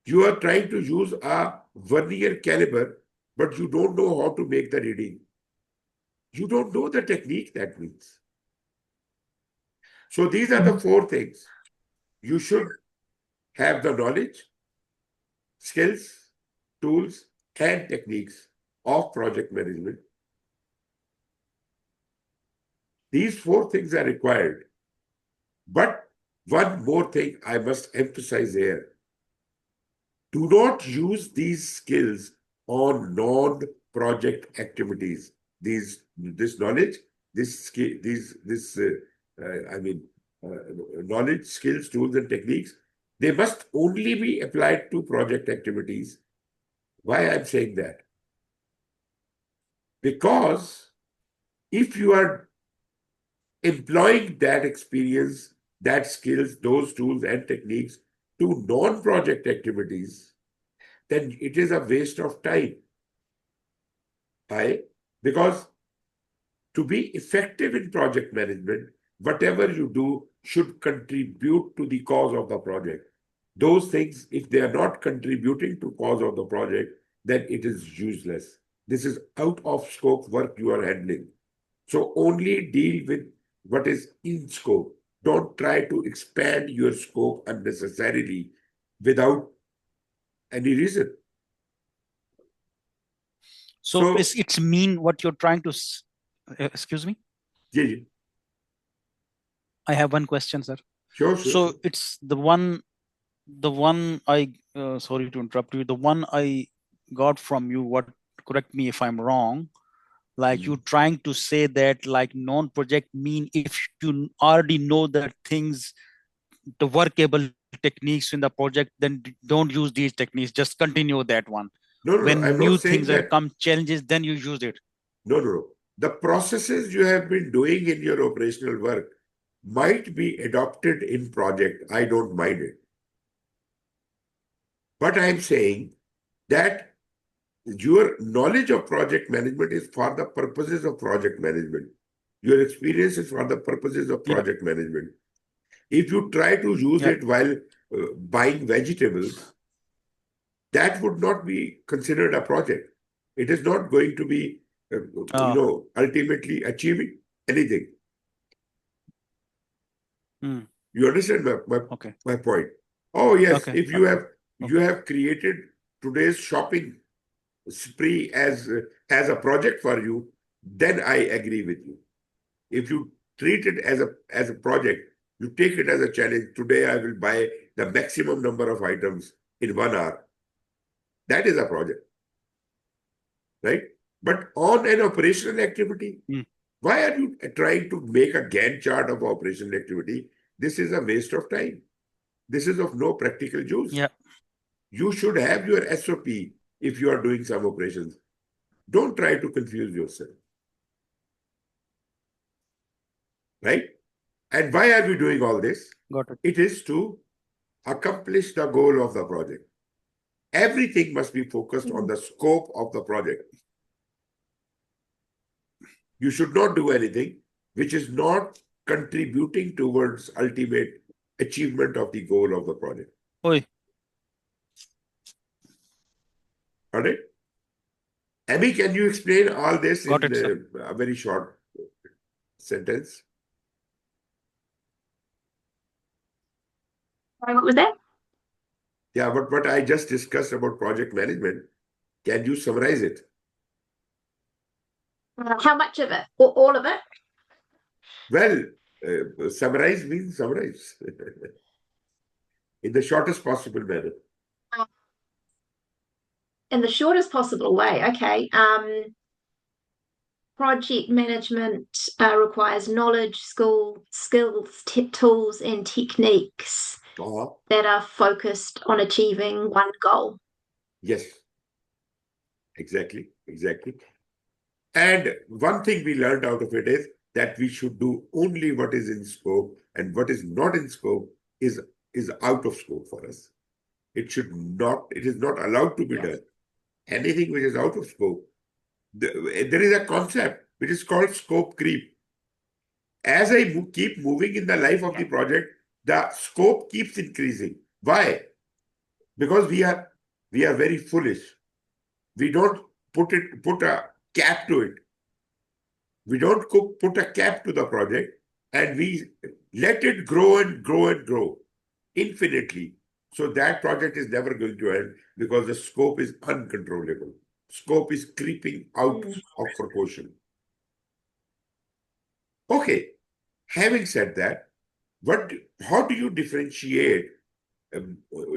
You are trying to use a vernier caliber, but you don't know how to make the reading. You don't know the technique, that means. So these are the four things. You should have the knowledge, skills, tools, and techniques of project management. These four things are required. But one more thing I must emphasize here. Do not use these skills on non-project activities. This knowledge, knowledge, skills, tools, and techniques, they must only be applied to project activities. Why I'm saying that? Because if you are employing that experience, that skills, those tools and techniques to non-project activities, then it is a waste of time. Why? Because to be effective in project management, whatever you do should contribute to the cause of the project. Those things, if they are not contributing to cause of the project, then it is useless. This is out of scope work you are handling. So only deal with what is in scope. Don't try to expand your scope unnecessarily without any reason. So it's mean what you're trying to, excuse me? Yeah. I have one question, sir. Sure. So it's the one I, sorry to interrupt you, the one I got from you, correct me if I'm wrong, like you trying to say that like non-project mean if you already know that things, the workable techniques in the project, then don't use these techniques, just continue that one. No, when I'm new not saying things that. come challenges, then you use it. No. The processes you have been doing in your operational work might be adopted in project. I don't mind it. But I'm saying that your knowledge of project management is for the purposes of project management. Your experience is for the purposes of project management. If you try to use it while buying vegetables, that would not be considered a project. It is not going to be, ultimately achieving anything. You understand my point? Oh yes, if you have created today's shopping spree as a project for you, then I agree with you. If you treat it as a project, you take it as a challenge. Today I will buy the maximum number of items in 1 hour. That is a project, right? But on an operational activity, why are you trying to make a Gantt chart of operational activity? This is a waste of time. This is of no practical use. You should have your SOP if you are doing some operations. Don't try to confuse yourself. Right? And why are we doing all this? Got it. It is to accomplish the goal of the project. Everything must be focused on the scope of the project. You should not do anything which is not contributing towards ultimate achievement of the goal of the project. Oi. Got it? Abby, can you explain all this in a very short sentence? Sorry, what was that? Yeah, but what I just discussed about project management, can you summarize it? How much of it? All of it? Well, summarize means summarize in the shortest possible manner. In the shortest possible way, okay. Project management requires knowledge, skills, tools, and techniques that are focused on achieving one goal. Yes, exactly. And one thing we learned out of it is that we should do only what is in scope, and what is not in scope is out of scope for us. It is not allowed to be done. Anything which is out of scope there is a concept which is called scope creep. As I keep moving in the life of the project, the scope keeps increasing. Why? Because we are very foolish. We don't put a cap to it. We don't put a cap to the project, and we let it grow and grow and grow infinitely. So that project is never going to end because the scope is uncontrollable. Scope is creeping out of proportion. Okay, having said that, how do you differentiate?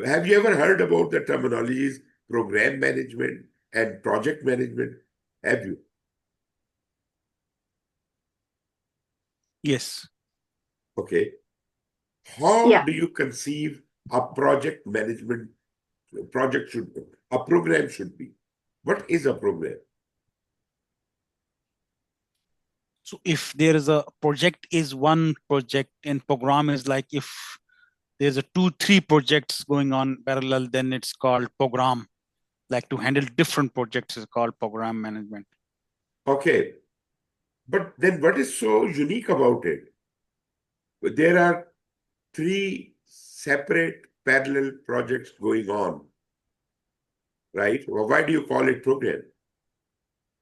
Have you ever heard about the terminologies program management and project management? Have you? Yes. Okay. How Yeah. do you conceive a project management a program should be? What is a program? So if there is a project is one project and program is like if there's a 2-3 projects going on parallel, then it's called program. Like to handle different projects is called program management. Okay. But then what is so unique about it? There are 3 separate parallel projects going on, right? Well, why do you call it program?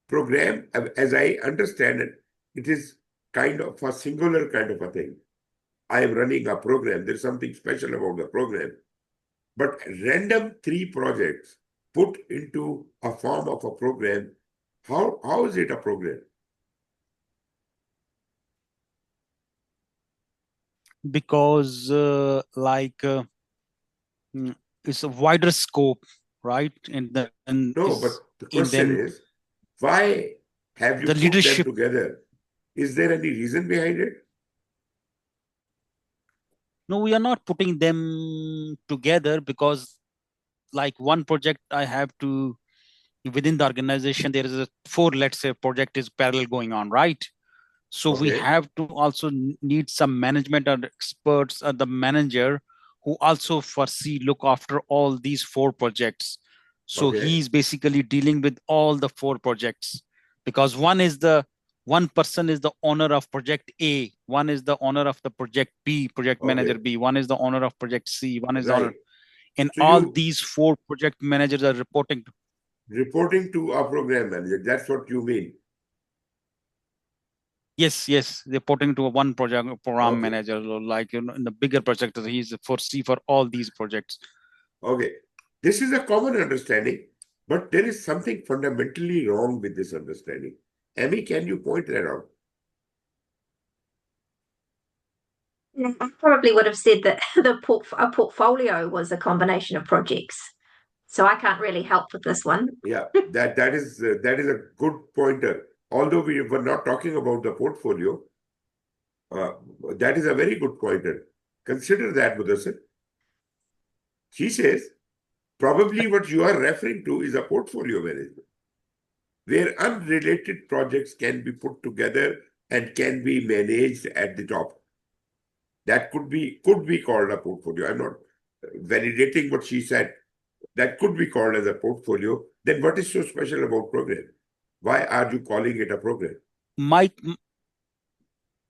Program, as I understand it, it is kind of a singular kind of a thing. I am running a program. There's something special about the program. But random 3 projects put into a form of a program, how is it a program? Because it's a wider scope, right? And then No, but the and question then is, why have you the put them leadership. together? Is there any reason behind it? No, we are not putting them together because like one project I have to within the organization there is a 4, let's say, project is parallel going on, right? So we Okay, have to also need some management or experts or the manager who also look after all these 4 projects. So okay, he's basically dealing with all the 4 projects because one person is the owner of project A, one is the owner of the project B, project manager okay, B, one is the owner of project C, one is the owner, right. and So all you these 4 project managers are reporting to. reporting to a program manager, that's what you mean. Yes, reporting to a one program Okay, manager, like in the bigger project, he's foresee for all these projects. okay. This is a common understanding, but there is something fundamentally wrong with this understanding. Amy, can you point that out? I probably would have said that a portfolio was a combination of projects. So I can't really help with this one. Yeah, that is a good pointer. Although we were not talking about the portfolio, uh, that is a very good pointer. Consider that, Muddassar. She says probably what you are referring to is a portfolio management, where unrelated projects can be put together and can be managed at the top. That could be called a portfolio. I'm not validating what she said. That could be called as a portfolio. Then what is so special about program? Why are you calling it a program? My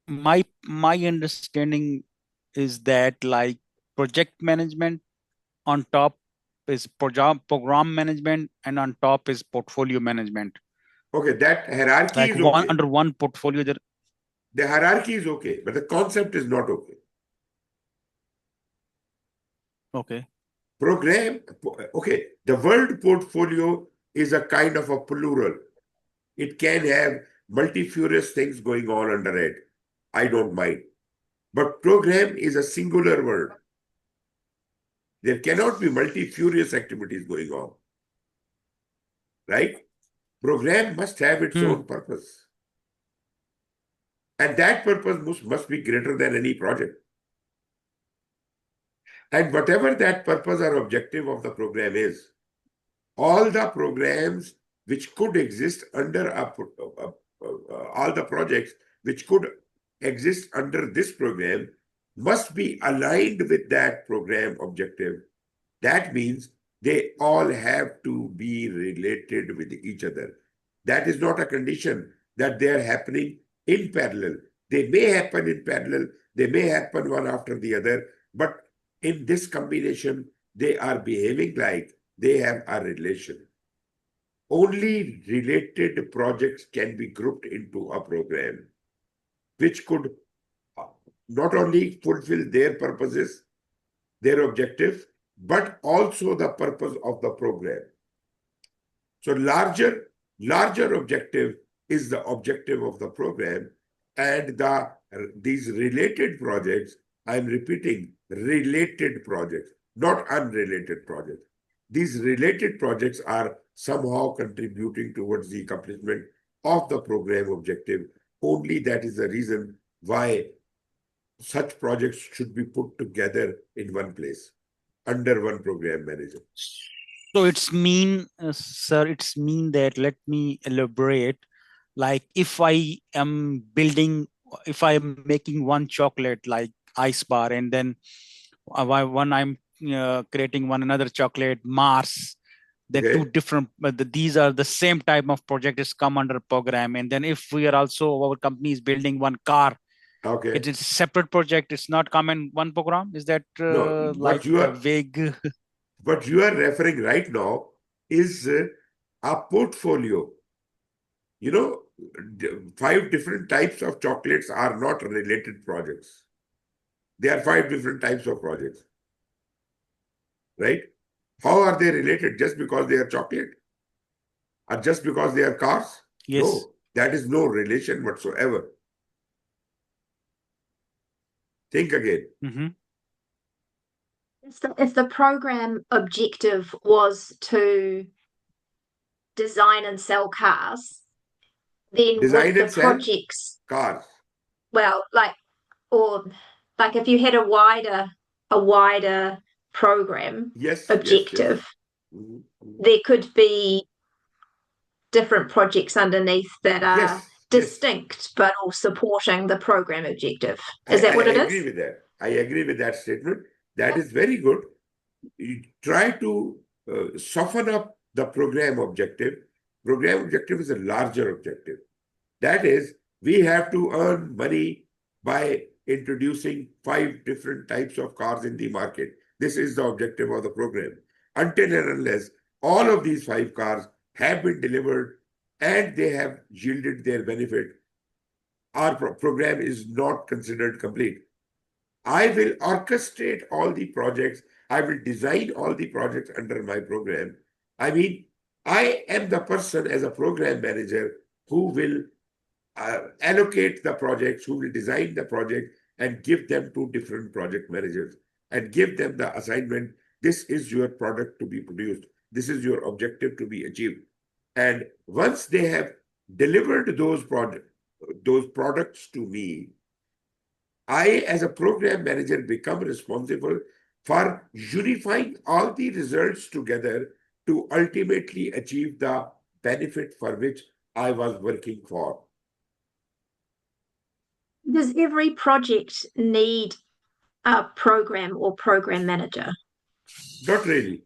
my understanding is that like project management on top is program management and on top is portfolio management. Okay, that hierarchy Like is one okay. under one portfolio there. The hierarchy is okay, but the concept is not okay. Okay. Program, okay, the word portfolio is a kind of a plural. It can have multifarious things going on under it. I don't mind. But program is a singular word. There cannot be multifarious activities going on. Right? Program must have its Hmm. own purpose. And that purpose must be greater than any project. And whatever that purpose or objective of the program is, all the programs which could exist under all the projects which could exist under this program must be aligned with that program objective. That means they all have to be related with each other. That is not a condition that they are happening in parallel. They may happen in parallel, they may happen one after the other, but in this combination, they are behaving like they have a relation. Only related projects can be grouped into a program, which could not only fulfill their purposes, their objectives, but also the purpose of the program. So larger objective is the objective of the program, and these related projects, I'm repeating, related projects, not unrelated projects. These related projects are somehow contributing towards the accomplishment of the program objective. Only that is the reason why such projects should be put together in one place, under one program manager. So it's mean, sir, it's mean that, let me elaborate, like if I am making one chocolate like ice bar, and then when I'm creating another chocolate Mars, they're Okay. two different, but these are the same type of project is come under program. And then if we are also, our company is building one car, Okay. it is a separate project, it's not come in one program. Is that No, like vague? what you are referring right now is a portfolio. You know, 5 different types of chocolates are not related projects. They are 5 different types of projects. Right? How are they related? Just because they are chocolate? Or just because they are cars? Yes. No, that is no relation whatsoever. Think again. Mm-hmm. If the program objective was to design and sell cars, then Design would the and sell projects, cars. well, like if you had a wider program Yes, objective, yes. Mm-hmm. there could be different projects underneath that are distinct, but all supporting the program objective. Is that what it is? I agree with that. I agree with that statement. That is very good. You try to soften up the program objective. Program objective is a larger objective. That is, we have to earn money by introducing 5 different types of cars in the market. This is the objective of the program. Until and unless all of these 5 cars have been delivered and they have yielded their benefit, our program is not considered complete. I will orchestrate all the projects. I will design all the projects under my program. I mean, I am the person as a program manager who will allocate the projects, who will design the project and give them to different project managers and give them the assignment. This is your product to be produced. This is your objective to be achieved. And once they have delivered those products to me, I, as a program manager, become responsible for unifying all the results together to ultimately achieve the benefit for which I was working for. Does every project need a program or program manager? Not really.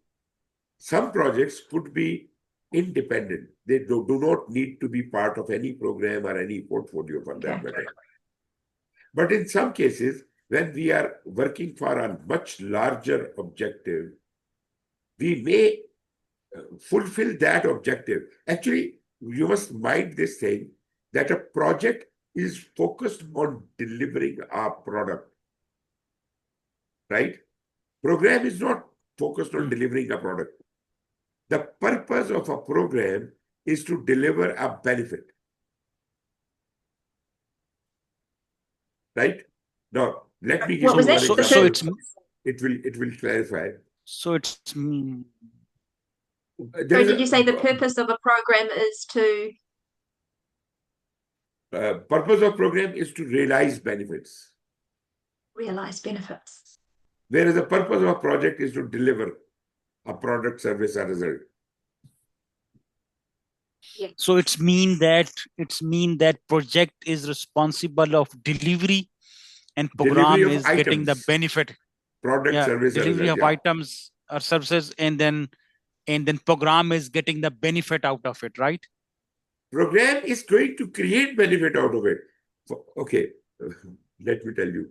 Some projects could be independent. They do not need to be part of any program or any portfolio for that matter. But in some cases, when we are working for a much larger objective, we may fulfill that objective. Actually, you must mind this thing that a project is focused on delivering a product, right? Program is not focused on delivering a product. The purpose of a program is to deliver a benefit. Right? Now, let me give you one example. So it's, it will clarify. So it's. Or did you say the purpose of a program is to? Purpose of program is to realize benefits. Realize benefits. Whereas the purpose of a project is to deliver a product, service, or result. Yeah. So it's mean that project is responsible of delivery, and program is items, getting the benefit. Product, service, delivery result, of items or services, and then program is getting the benefit out of it, right? program is going to create benefit out of it. Okay, let me tell you.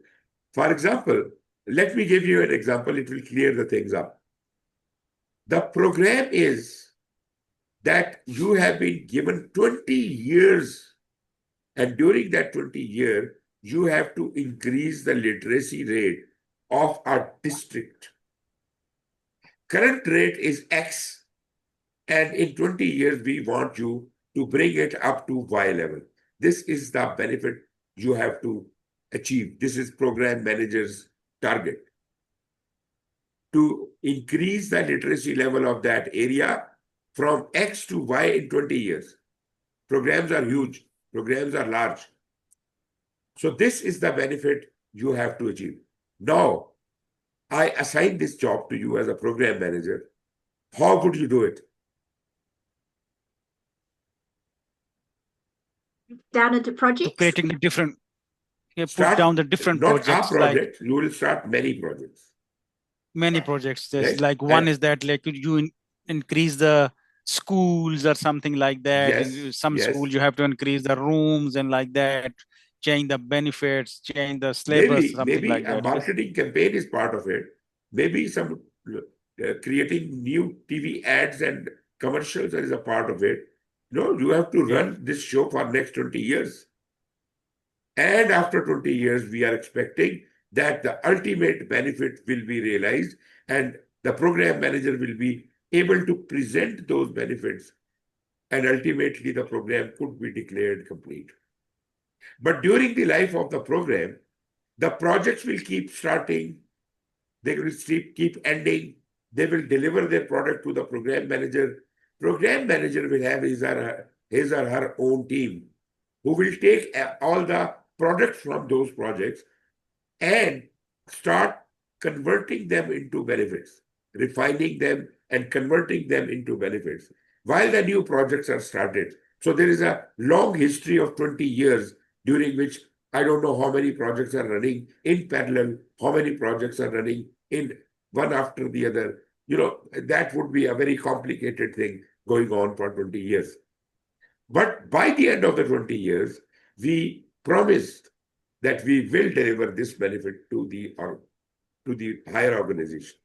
For example, let me give you an example. It will clear the things up. The program is that you have been given 20 years, and during that 20 years, you have to increase the literacy rate of our district. Current rate is X, and in 20 years, we want you to bring it up to Y level. This is the benefit you have to achieve. This is program manager's target. To increase the literacy level of that area from X to Y in 20 years. Programs are huge. Programs are large. So this is the benefit you have to achieve. Now, I assign this job to you as a program manager. How would you do it? Down into projects? So creating the different, Start, put down the different not projects. a project, you will start many projects. Many projects. There's Right? like one And is that like you increase the schools or something like that. yes, In some yes. schools you have to increase the rooms and like that, change the benefits, change the syllabus, something Maybe like a that. marketing campaign is part of it. Maybe some creating new TV ads and commercials is a part of it. No, you have to run this show for next 20 years. And after 20 years, we are expecting that the ultimate benefit will be realized and the program manager will be able to present those benefits, and ultimately the program could be declared complete. But during the life of the program, the projects will keep starting, they will keep ending, they will deliver their product to the program manager. Program manager will have his or her own team who will take all the products from those projects and start converting them into benefits, refining them and converting them into benefits while the new projects are started. So there is a long history of 20 years during which I don't know how many projects are running in parallel, how many projects are running in one after the other. You know, that would be a very complicated thing going on for 20 years. But by the end of the 20 years, we promised that we will deliver this benefit to the higher organization.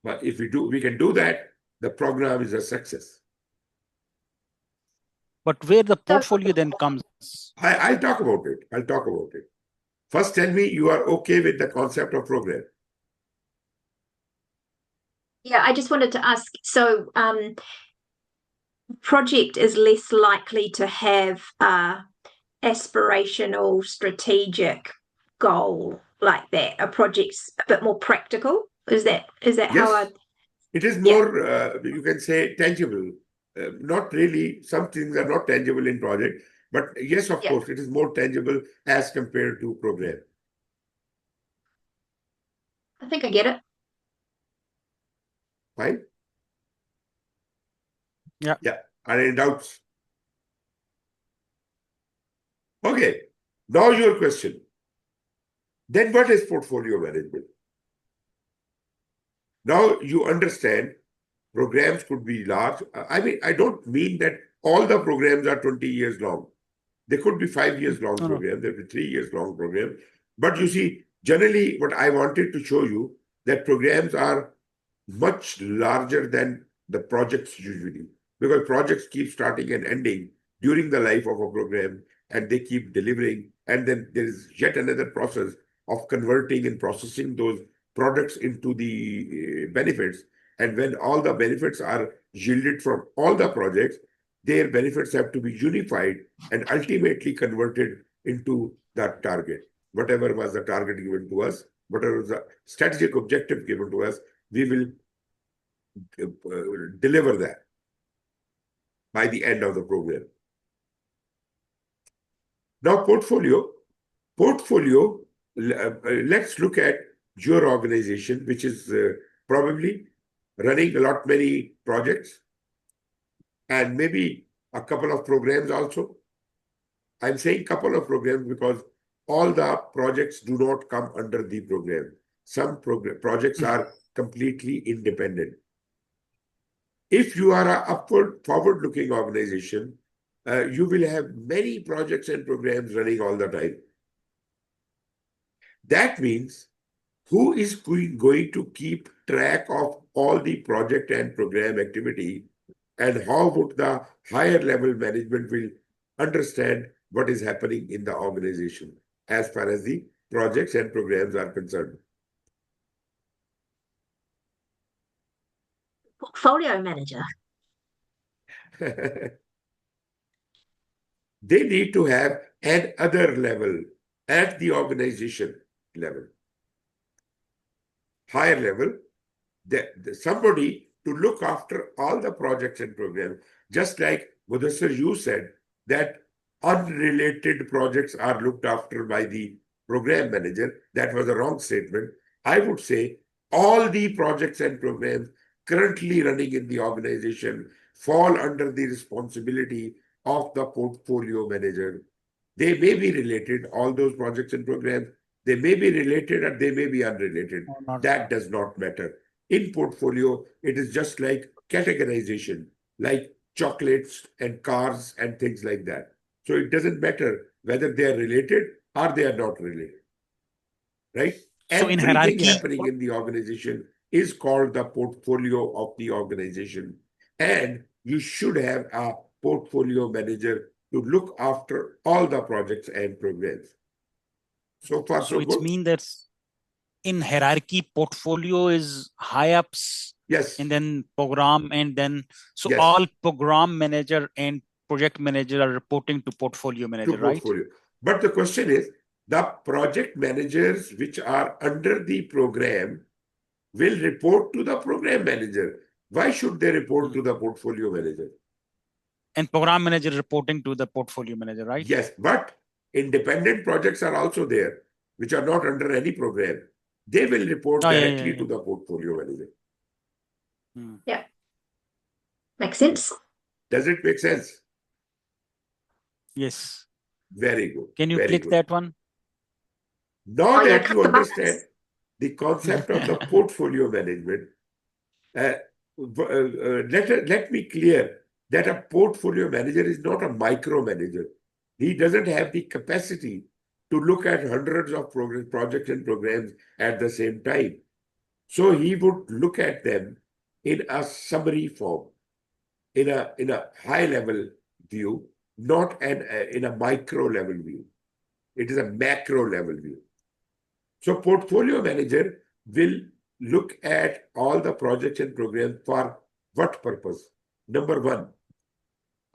But if we can do that, the program is a success. But where the portfolio then comes. I'll talk about it. I'll talk about it. First, tell me you are okay with the concept of program. Yeah, I just wanted to ask, so project is less likely to have a aspirational strategic goal like that. A project's a bit more practical. Is that Yes. how It is more, you can say, tangible. Not really, some things are not tangible in project, but yes, of course, it is more tangible as compared to program. I think I get it. Fine? Yeah. Yeah. Are there any doubts? Okay. Now your question. Then what is portfolio management? Now you understand programs could be large. I mean, I don't mean that all the programs are 20 years long. They could be 5 years long program, there could be 3 years long program. But you see, generally what I wanted to show you that programs are much larger than the projects usually, because projects keep starting and ending during the life of a program, and they keep delivering. And then there is yet another process of converting and processing those products into the benefits. And when all the benefits are yielded from all the projects, their benefits have to be unified and ultimately converted into that target. Whatever was the target given to us, whatever was the strategic objective given to us, we will deliver that by the end of the program. Now, portfolio, let's look at your organization, which is probably running a lot many projects and maybe a couple of programs also. I'm saying couple of programs because all the projects do not come under the program. Some projects are completely independent. If you are a forward-looking organization, you will have many projects and programs running all the time. That means who is going to keep track of all the project and program activity, and how would the higher level management will understand what is happening in the organization as far as the projects and programs are concerned? Portfolio manager. They need to have another level at the organization level, higher level, somebody to look after all the projects and programs. Just like Muddassar, you said that unrelated projects are looked after by the program manager. That was a wrong statement. I would say all the projects and programs currently running in the organization fall under the responsibility of the portfolio manager. They may be related, all those projects and programs, they may be related or they may be unrelated. That does not matter. In portfolio, it is just like categorization, like chocolates and cars and things like that. So it doesn't matter whether they are related or they are not related, right? So in Everything hierarchy, happening in the organization is called the portfolio of the organization. And you should have a portfolio manager to look after all the projects and programs. So far, so so it's good. mean that in hierarchy, portfolio is high ups, Yes. and then program, and then so Yes. all program manager and project manager are reporting to portfolio manager, To portfolio. right? But the question is, the project managers which are under the program will report to the program manager. Why should they report to the portfolio manager? And program manager reporting to the portfolio manager, right? Yes, but independent projects are also there, which are not under any program. They will report directly to the portfolio manager. Yeah. Makes sense. Does it make sense? Yes. Very good. Can you Very click good. that one? Now Oh, yeah, that click you the understand buttons. the concept of the portfolio management, let me clear that a portfolio manager is not a micromanager. He doesn't have the capacity to look at hundreds of projects and programs at the same time. So he would look at them in a summary form, in a high level view, not in a micro level view. It is a macro level view. So portfolio manager will look at all the projects and programs for what purpose? Number one,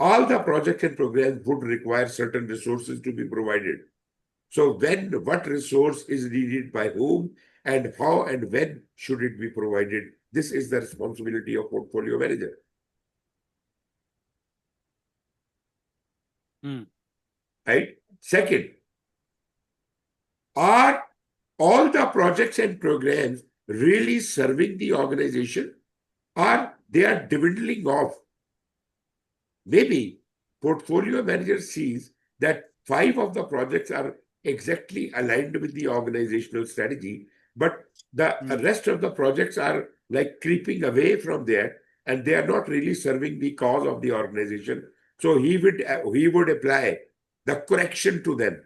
all the projects and programs would require certain resources to be provided. So what resource is needed by whom, and how and when should it be provided? This is the responsibility of portfolio manager. Right? Second, are all the projects and programs really serving the organization, or they are dwindling off? Maybe portfolio manager sees that 5 of the projects are exactly aligned with the organizational strategy, but the rest of the projects are like creeping away from there, and they are not really serving the cause of the organization. So he would apply the correction to them.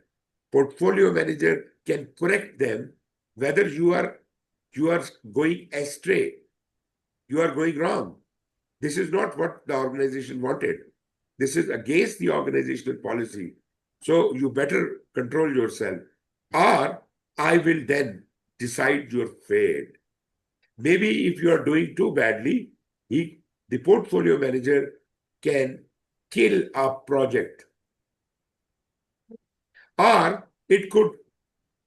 Portfolio manager can correct them whether you are going astray, you are going wrong. This is not what the organization wanted. This is against the organizational policy. So you better control yourself, or I will then decide your fate. Maybe if you are doing too badly, the portfolio manager can kill a project, or it could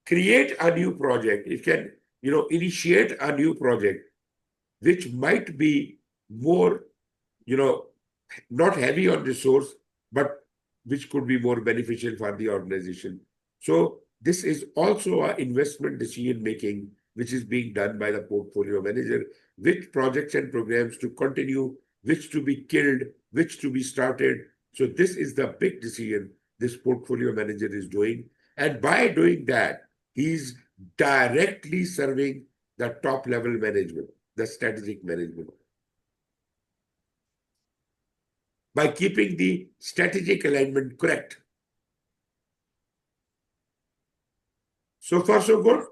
create a new project. It can, initiate a new project, which might be more, not heavy on resource, but which could be more beneficial for the organization. So this is also an investment decision making, which is being done by the portfolio manager, which projects and programs to continue, which to be killed, which to be started. So this is the big decision this portfolio manager is doing. And by doing that, he's directly serving the top level management, the strategic management. by keeping the strategic alignment correct. So far, so good?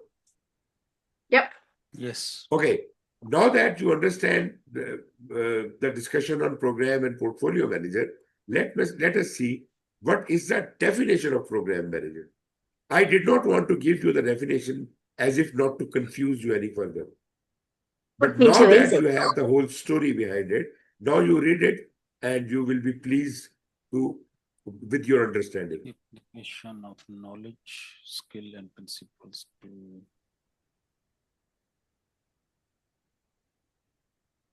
Yep. Yes. Okay. Now that you understand the discussion on program and portfolio manager, let us see what is the definition of program manager. I did not want to give you the definition as if not to confuse you any further. But now that you have the whole story behind it, now you read it and you will be pleased with your understanding. Application of knowledge, skill, and principles to.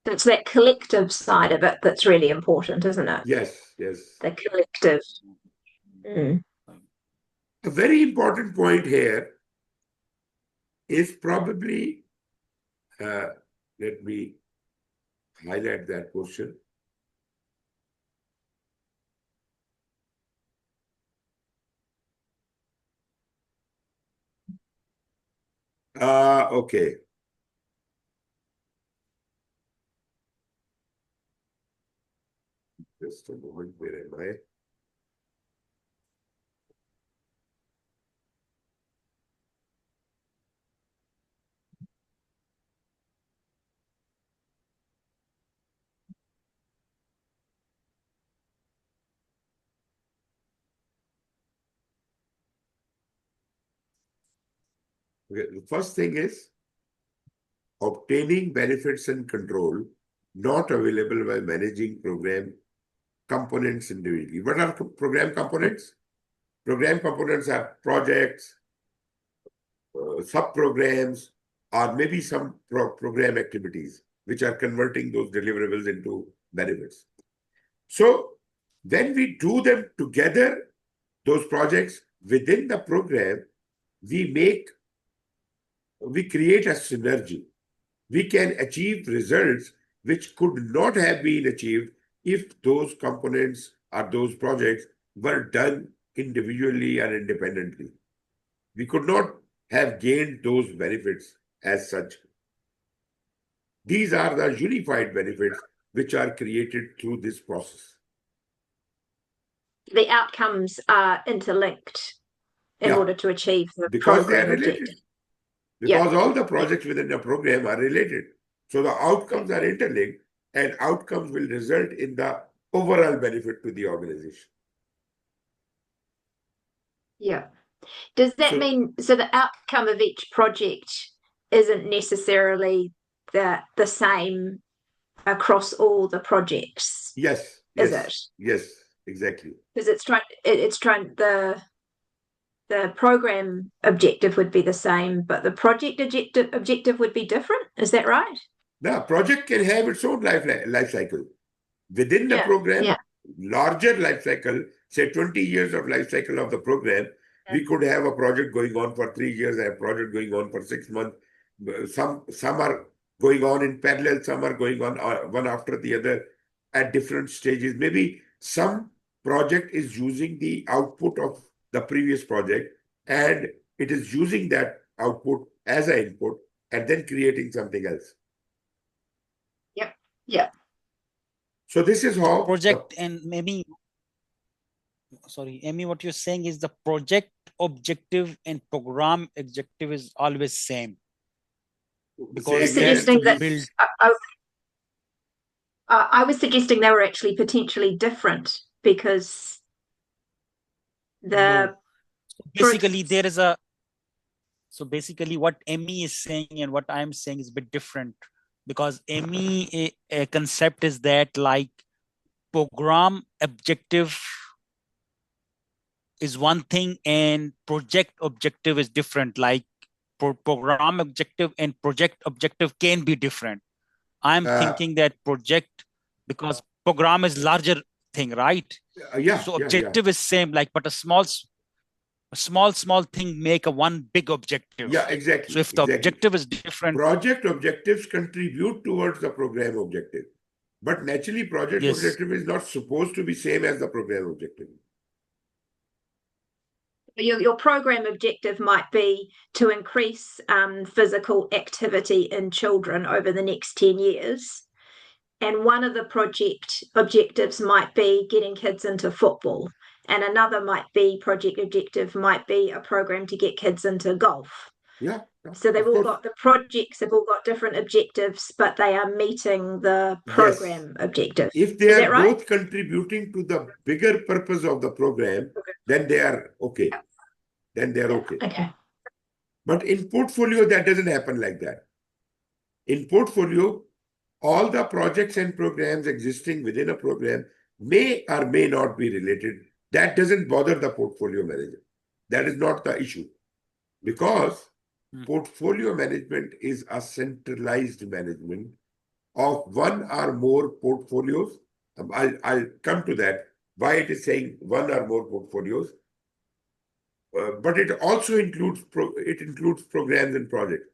It's that collective side of it that's really important, isn't it? Yes, yes. The collective. Mm. A very important point here is probably, let me highlight that portion. Okay. Just a moment, where am I? Okay. The first thing is obtaining benefits and control not available by managing program components individually. What are program components? Program components are projects, sub-programs, or maybe some program activities which are converting those deliverables into benefits. So when we do them together, those projects within the program, we create a synergy. We can achieve results which could not have been achieved if those components or those projects were done individually and independently. We could not have gained those benefits as such. These are the unified benefits which are created through this process. The outcomes are interlinked in order to achieve the because they are program related. objective. Because all the projects within the program are related. So the outcomes are interlinked and outcomes will result in the overall benefit to the organization. Yeah. Does that mean, so the outcome of each project isn't necessarily the same across all the projects? Yes. Is it? Yes, exactly. Because the program objective would be the same, but the project objective would be different. Is that right? The project can have its own life cycle. Within the program, larger life cycle, say 20 years of life cycle of the program, we could have a project going on for 3 years, a project going on for 6 months. Some are going on in parallel, some are going on one after the other at different stages. Maybe some project is using the output of the previous project and it is using that output as an input and then creating something else. Yep. So this is how project and maybe, sorry, Amy, what you're saying is the project objective and program objective is always same. Because I was suggesting they were actually potentially different because basically basically what Amy is saying and what I'm saying is a bit different, because Amy a concept is that like program objective is one thing and project objective is different. Like program objective and project objective can be different. I'm thinking that project, because program is larger thing, right? So objective is same, like, but a small thing make a one big objective. Yeah, exactly. So if the objective is different, project objectives contribute towards the program objective, but naturally project objective is not supposed to be same as the program objective. Your program objective might be to increase physical activity in children over the next 10 years. and one of the project objectives might be getting kids into football, and another project objective might be a program to get kids into golf. Yeah, So they've of all course. got the projects, have all got different objectives, but they are meeting the Yes. program objective. If they Is are that right? both contributing to the bigger purpose of the program, then they are okay. Then they are okay. Okay. But in portfolio, that doesn't happen like that. In portfolio, all the projects and programs existing within a program may or may not be related. That doesn't bother the portfolio manager. That is not the issue. Because portfolio management is a centralized management of one or more portfolios. I'll come to that, why it is saying one or more portfolios. But it also includes programs and projects.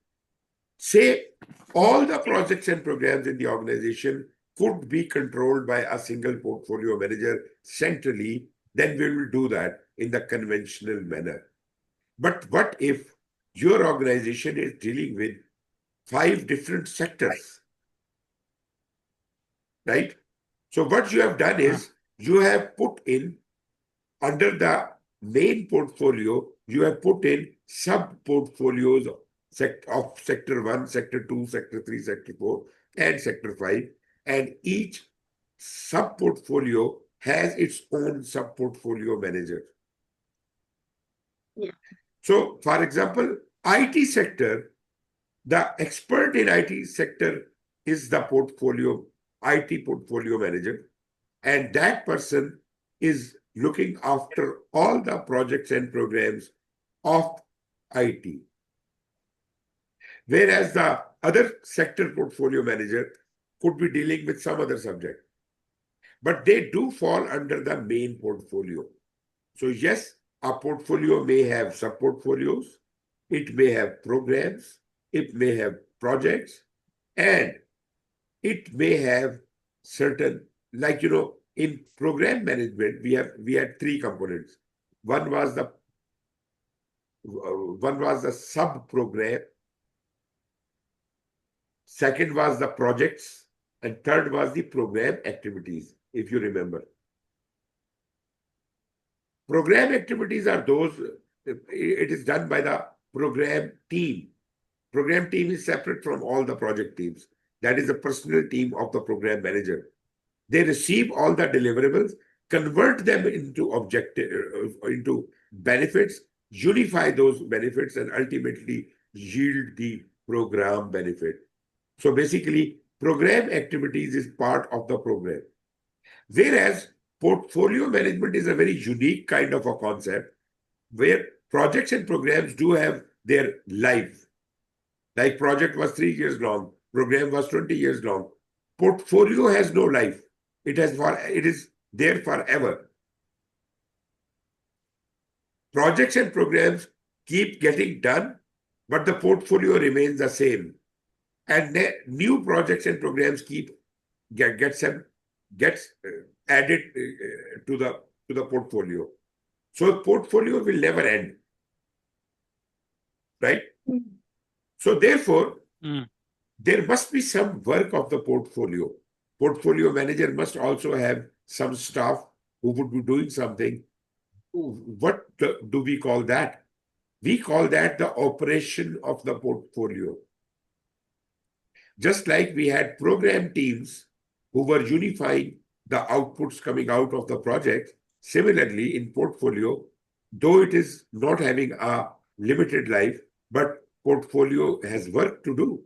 Say all the projects and programs in the organization could be controlled by a single portfolio manager centrally, then we will do that in the conventional manner. But what if your organization is dealing with 5 different sectors, right? So what you have done is you have put in under the main portfolio, you have put in sub-portfolios of Sector 1, Sector 2, Sector 3, Sector 4, and Sector 5. And each sub-portfolio has its own sub-portfolio manager. Yeah. So, for example, IT sector, the expert in IT sector is the IT portfolio manager. And that person is looking after all the projects and programs of IT. Whereas the other sector portfolio manager could be dealing with some other subject. But they do fall under the main portfolio. So yes, a portfolio may have sub-portfolios, it may have programs, it may have projects, and it may have certain, like, in program management, we had 3 components. One was the sub-program, second was the projects, and third was the program activities, if you remember. Program activities are those, it is done by the program team. Program team is separate from all the project teams. That is the personal team of the program manager. They receive all the deliverables, convert them into benefits, unify those benefits, and ultimately yield the program benefit. So basically, program activities is part of the program. Whereas portfolio management is a very unique kind of a concept where projects and programs do have their life. Like project was 3 years long, program was 20 years long. Portfolio has no life. It is there forever. Projects and programs keep getting done, but the portfolio remains the same. And new projects and programs gets added to the portfolio. So portfolio will never end, right? So therefore, there must be some work of the portfolio. Portfolio manager must also have some staff who would be doing something. What do we call that? We call that the operation of the portfolio. Just like we had program teams who were unifying the outputs coming out of the project, similarly in portfolio, though it is not having a limited life, but portfolio has work to do.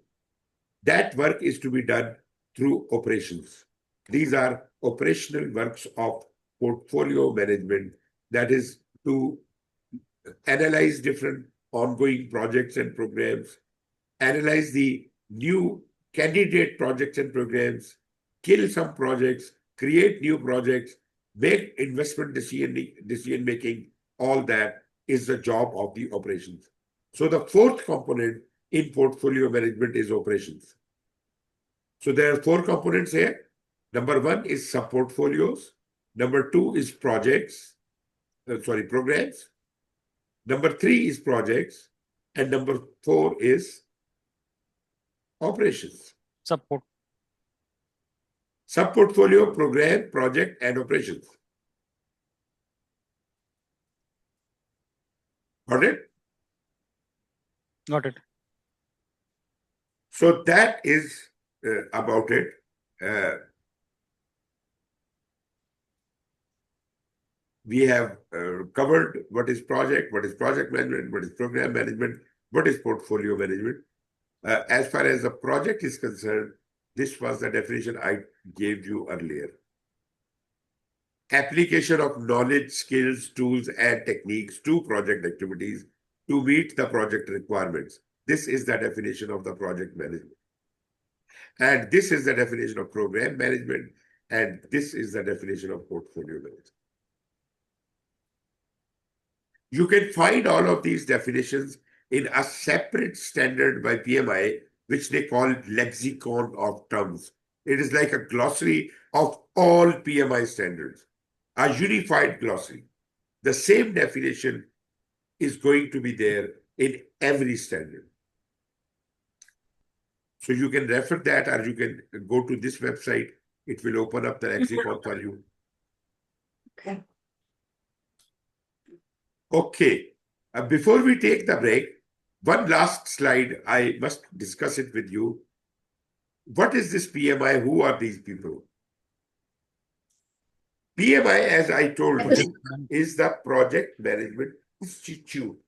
That work is to be done through operations. These are operational works of portfolio management, that is to analyze different ongoing projects and programs, analyze the new candidate projects and programs, kill some projects, create new projects, make investment decision making. All that is the job of the operations. So the 4th component in portfolio management is operations. So there are 4 components here. Number 1 is sub-portfolios. Number 2 is programs. Number 3 is projects. And number 4 is operations. Support. Sub-portfolio, program, project, and operations. Got it? Got it. So that is about it. We have covered what is project management, what is program management, what is portfolio management. As far as the project is concerned, this was the definition I gave you earlier. Application of knowledge, skills, tools, and techniques to project activities to meet the project requirements. This is the definition of the project management. And this is the definition of program management. And this is the definition of portfolio management. You can find all of these definitions in a separate standard by PMI, which they call lexicon of terms. It is like a glossary of all PMI standards, a unified glossary. The same definition is going to be there in every standard. So you can refer that, or you can go to this website. It will open up the lexicon for you. Okay. Okay. Before we take the break, one last slide. I must discuss it with you. What is this PMI? Who are these people? PMI, as I told you, is the Project Management Institute.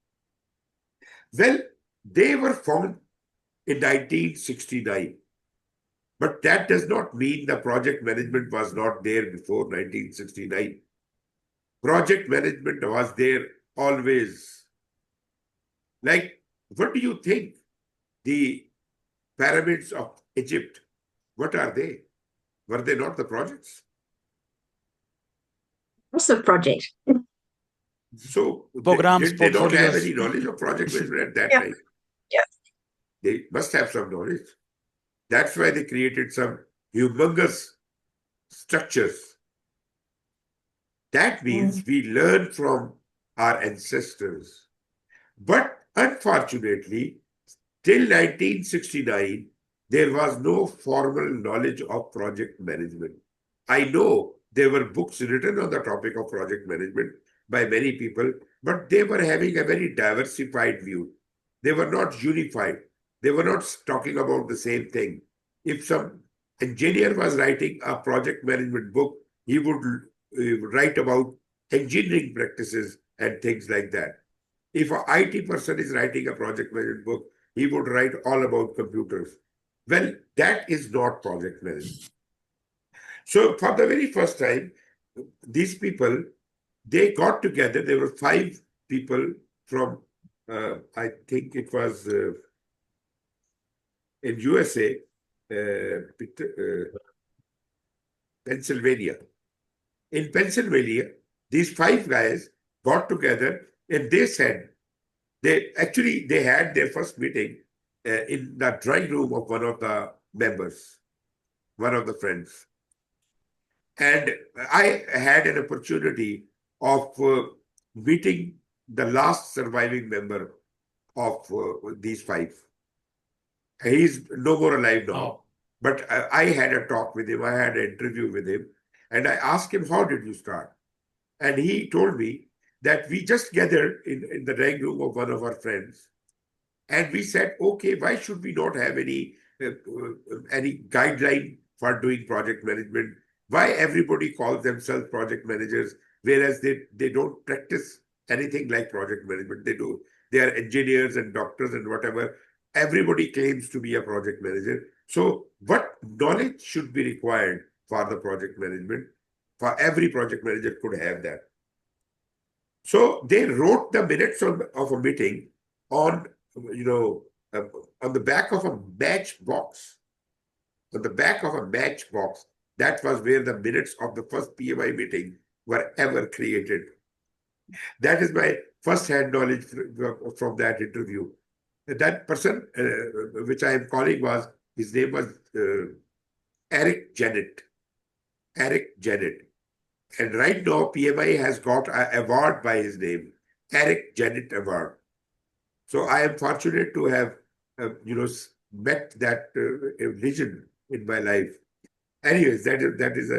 Well, they were founded in 1969. But that does not mean the project management was not there before 1969. Project management was there always. Like, what do you think? The pyramids of Egypt, what are they? Were they not the projects? What's the project? So Programs, did they not have portfolios. any knowledge of project management at that Yeah. time? Yeah. They must have some knowledge. That's why they created some humongous structures. That means we learn from our ancestors. But unfortunately, till 1969, there was no formal knowledge of project management. I know there were books written on the topic of project management by many people, but they were having a very diversified view. They were not unified. They were not talking about the same thing. If some engineer was writing a project management book, he would write about engineering practices and things like that. If an IT person is writing a project management book, he would write all about computers. Well, that is not project management. So for the very first time, these people, they got together. There were 5 people from, I think it was in USA, Pennsylvania. In Pennsylvania, these 5 guys got together and they said, they had their first meeting in the drawing room of one of the members, one of the friends. And I had an opportunity of meeting the last surviving member of these 5. He's no more alive now. Oh. But I had a talk with him. I had an interview with him. And I asked him, how did you start? And he told me that we just gathered in the drawing room of one of our friends. And we said, okay, why should we not have any guideline for doing project management? Why everybody calls themselves project managers, whereas they don't practice anything like project management. They are engineers and doctors and whatever. Everybody claims to be a project manager. So what knowledge should be required for the project management? For every project manager could have that. So they wrote the minutes of a meeting on, on the back of a matchbox. On the back of a matchbox, that was where the minutes of the first PMI meeting were ever created. That is my first-hand knowledge from that interview. That person, which I am calling, his name was Eric Jennett. Eric Jennett. And right now, PMI has got an award by his name, Eric Jennett Award. So I am fortunate to have, met that legend in my life. Anyways, that is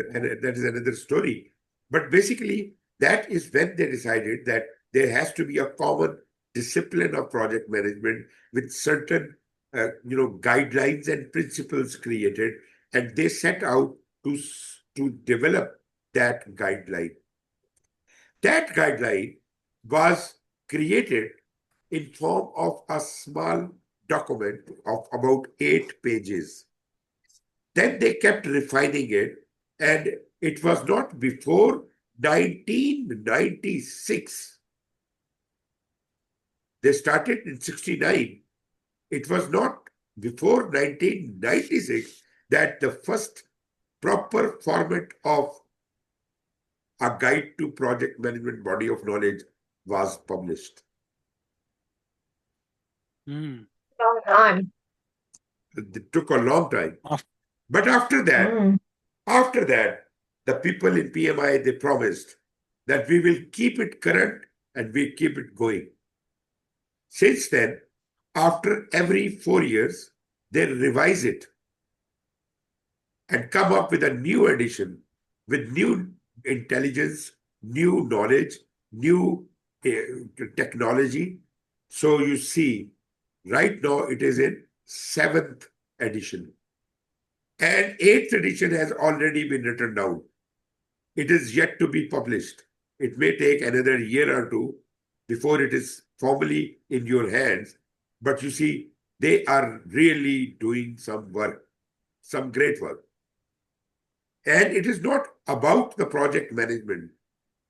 another story. But basically, that is when they decided that there has to be a common discipline of project management with certain guidelines and principles created, and they set out to develop that guideline. That guideline was created in form of a small document of about 8 pages. Then they kept refining it, and it was not before 1996. They started in 69. It was not before 1996 that the first proper format of a guide to project management body of knowledge was published. Long time. It took a long time. But after that, the people in PMI, they promised that we will keep it current and we keep it going. Since then, after every 4 years, they revise it and come up with a new edition with new intelligence, new knowledge, new technology. So you see, right now it is in 7th edition. And 8th edition has already been written down. It is yet to be published. It may take another year or two before it is formally in your hands. But you see, they are really doing some work, some great work. And it is not about the project management.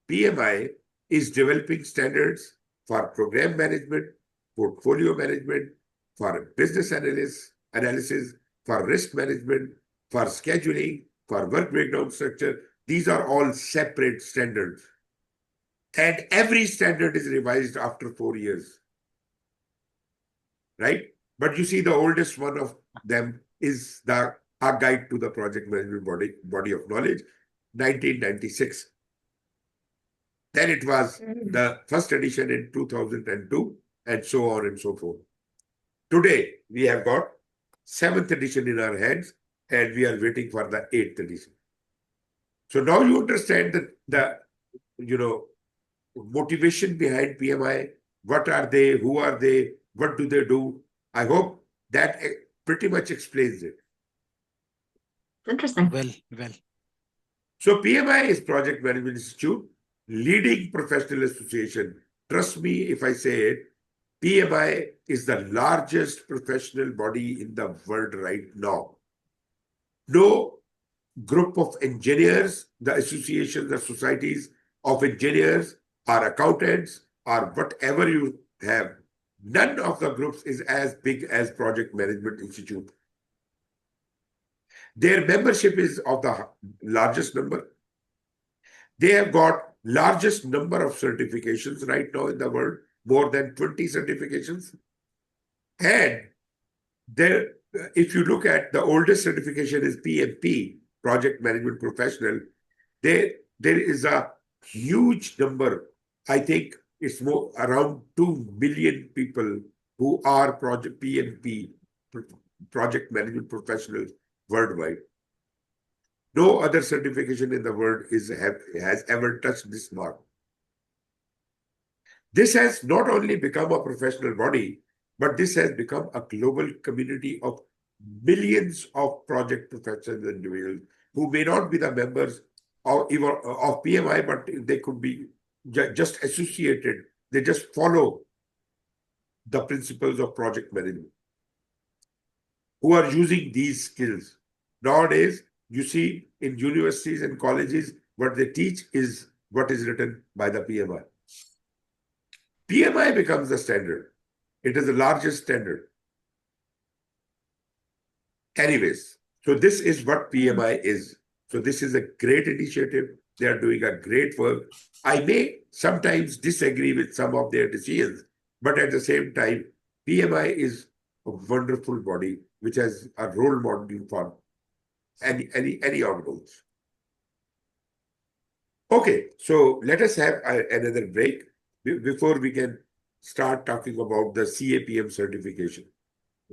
PMI is developing standards for program management, portfolio management, for business analysis, for risk management, for scheduling, for work breakdown structure. These are all separate standards. And every standard is revised after 4 years. Right? But you see, the oldest one of them is the A Guide to the Project Management Body of Knowledge, 1996. Then it was the first edition in 2002, and so on and so forth. Today, we have got 7th edition in our hands, and we are waiting for the 8th edition. So now you understand the motivation behind PMI. What are they? Who are they? What do they do? I hope that pretty much explains it. Interesting. Well. So PMI is Project Management Institute, leading professional association. Trust me if I say it, PMI is the largest professional body in the world right now. No group of engineers, the associations, the societies of engineers or accountants or whatever you have, none of the groups is as big as Project Management Institute. Their membership is of the largest number. They have got largest number of certifications right now in the world, more than 20 certifications. And there, if you look at the oldest certification is PMP, Project Management Professional, there is a huge number. I think it's more around 2 million people who are PMP, Project Management Professionals worldwide. No other certification in the world has ever touched this mark. This has not only become a professional body, but this has become a global community of millions of project professionals and individuals who may not be the members of PMI, but they could be just associated. They just follow the principles of project management, who are using these skills. Nowadays, you see in universities and colleges, what they teach is what is written by the PMI. PMI becomes the standard. It is the largest standard. Anyways, so this is what PMI is. So this is a great initiative. They are doing a great work. I may sometimes disagree with some of their decisions, but at the same time, PMI is a wonderful body which has a role model for any organization. Okay, so let us have another break before we can start talking about the CAPM certification.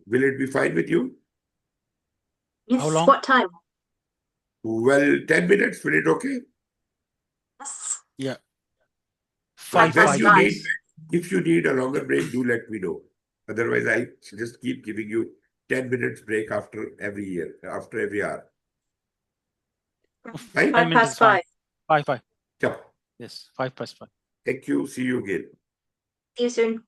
Will it be fine with you? Yes. How long? What time? Well, 10 minutes, will it okay? Yes. Yeah. Five When past you five. need, if you need a longer break, do let me know. Otherwise, I just keep giving you 10 minutes break after every year, after every hour. Right? 5 minutes is fine. 5 past 5. 5. Yeah. Yes, 5 past 5. Thank you. See you again. See you soon.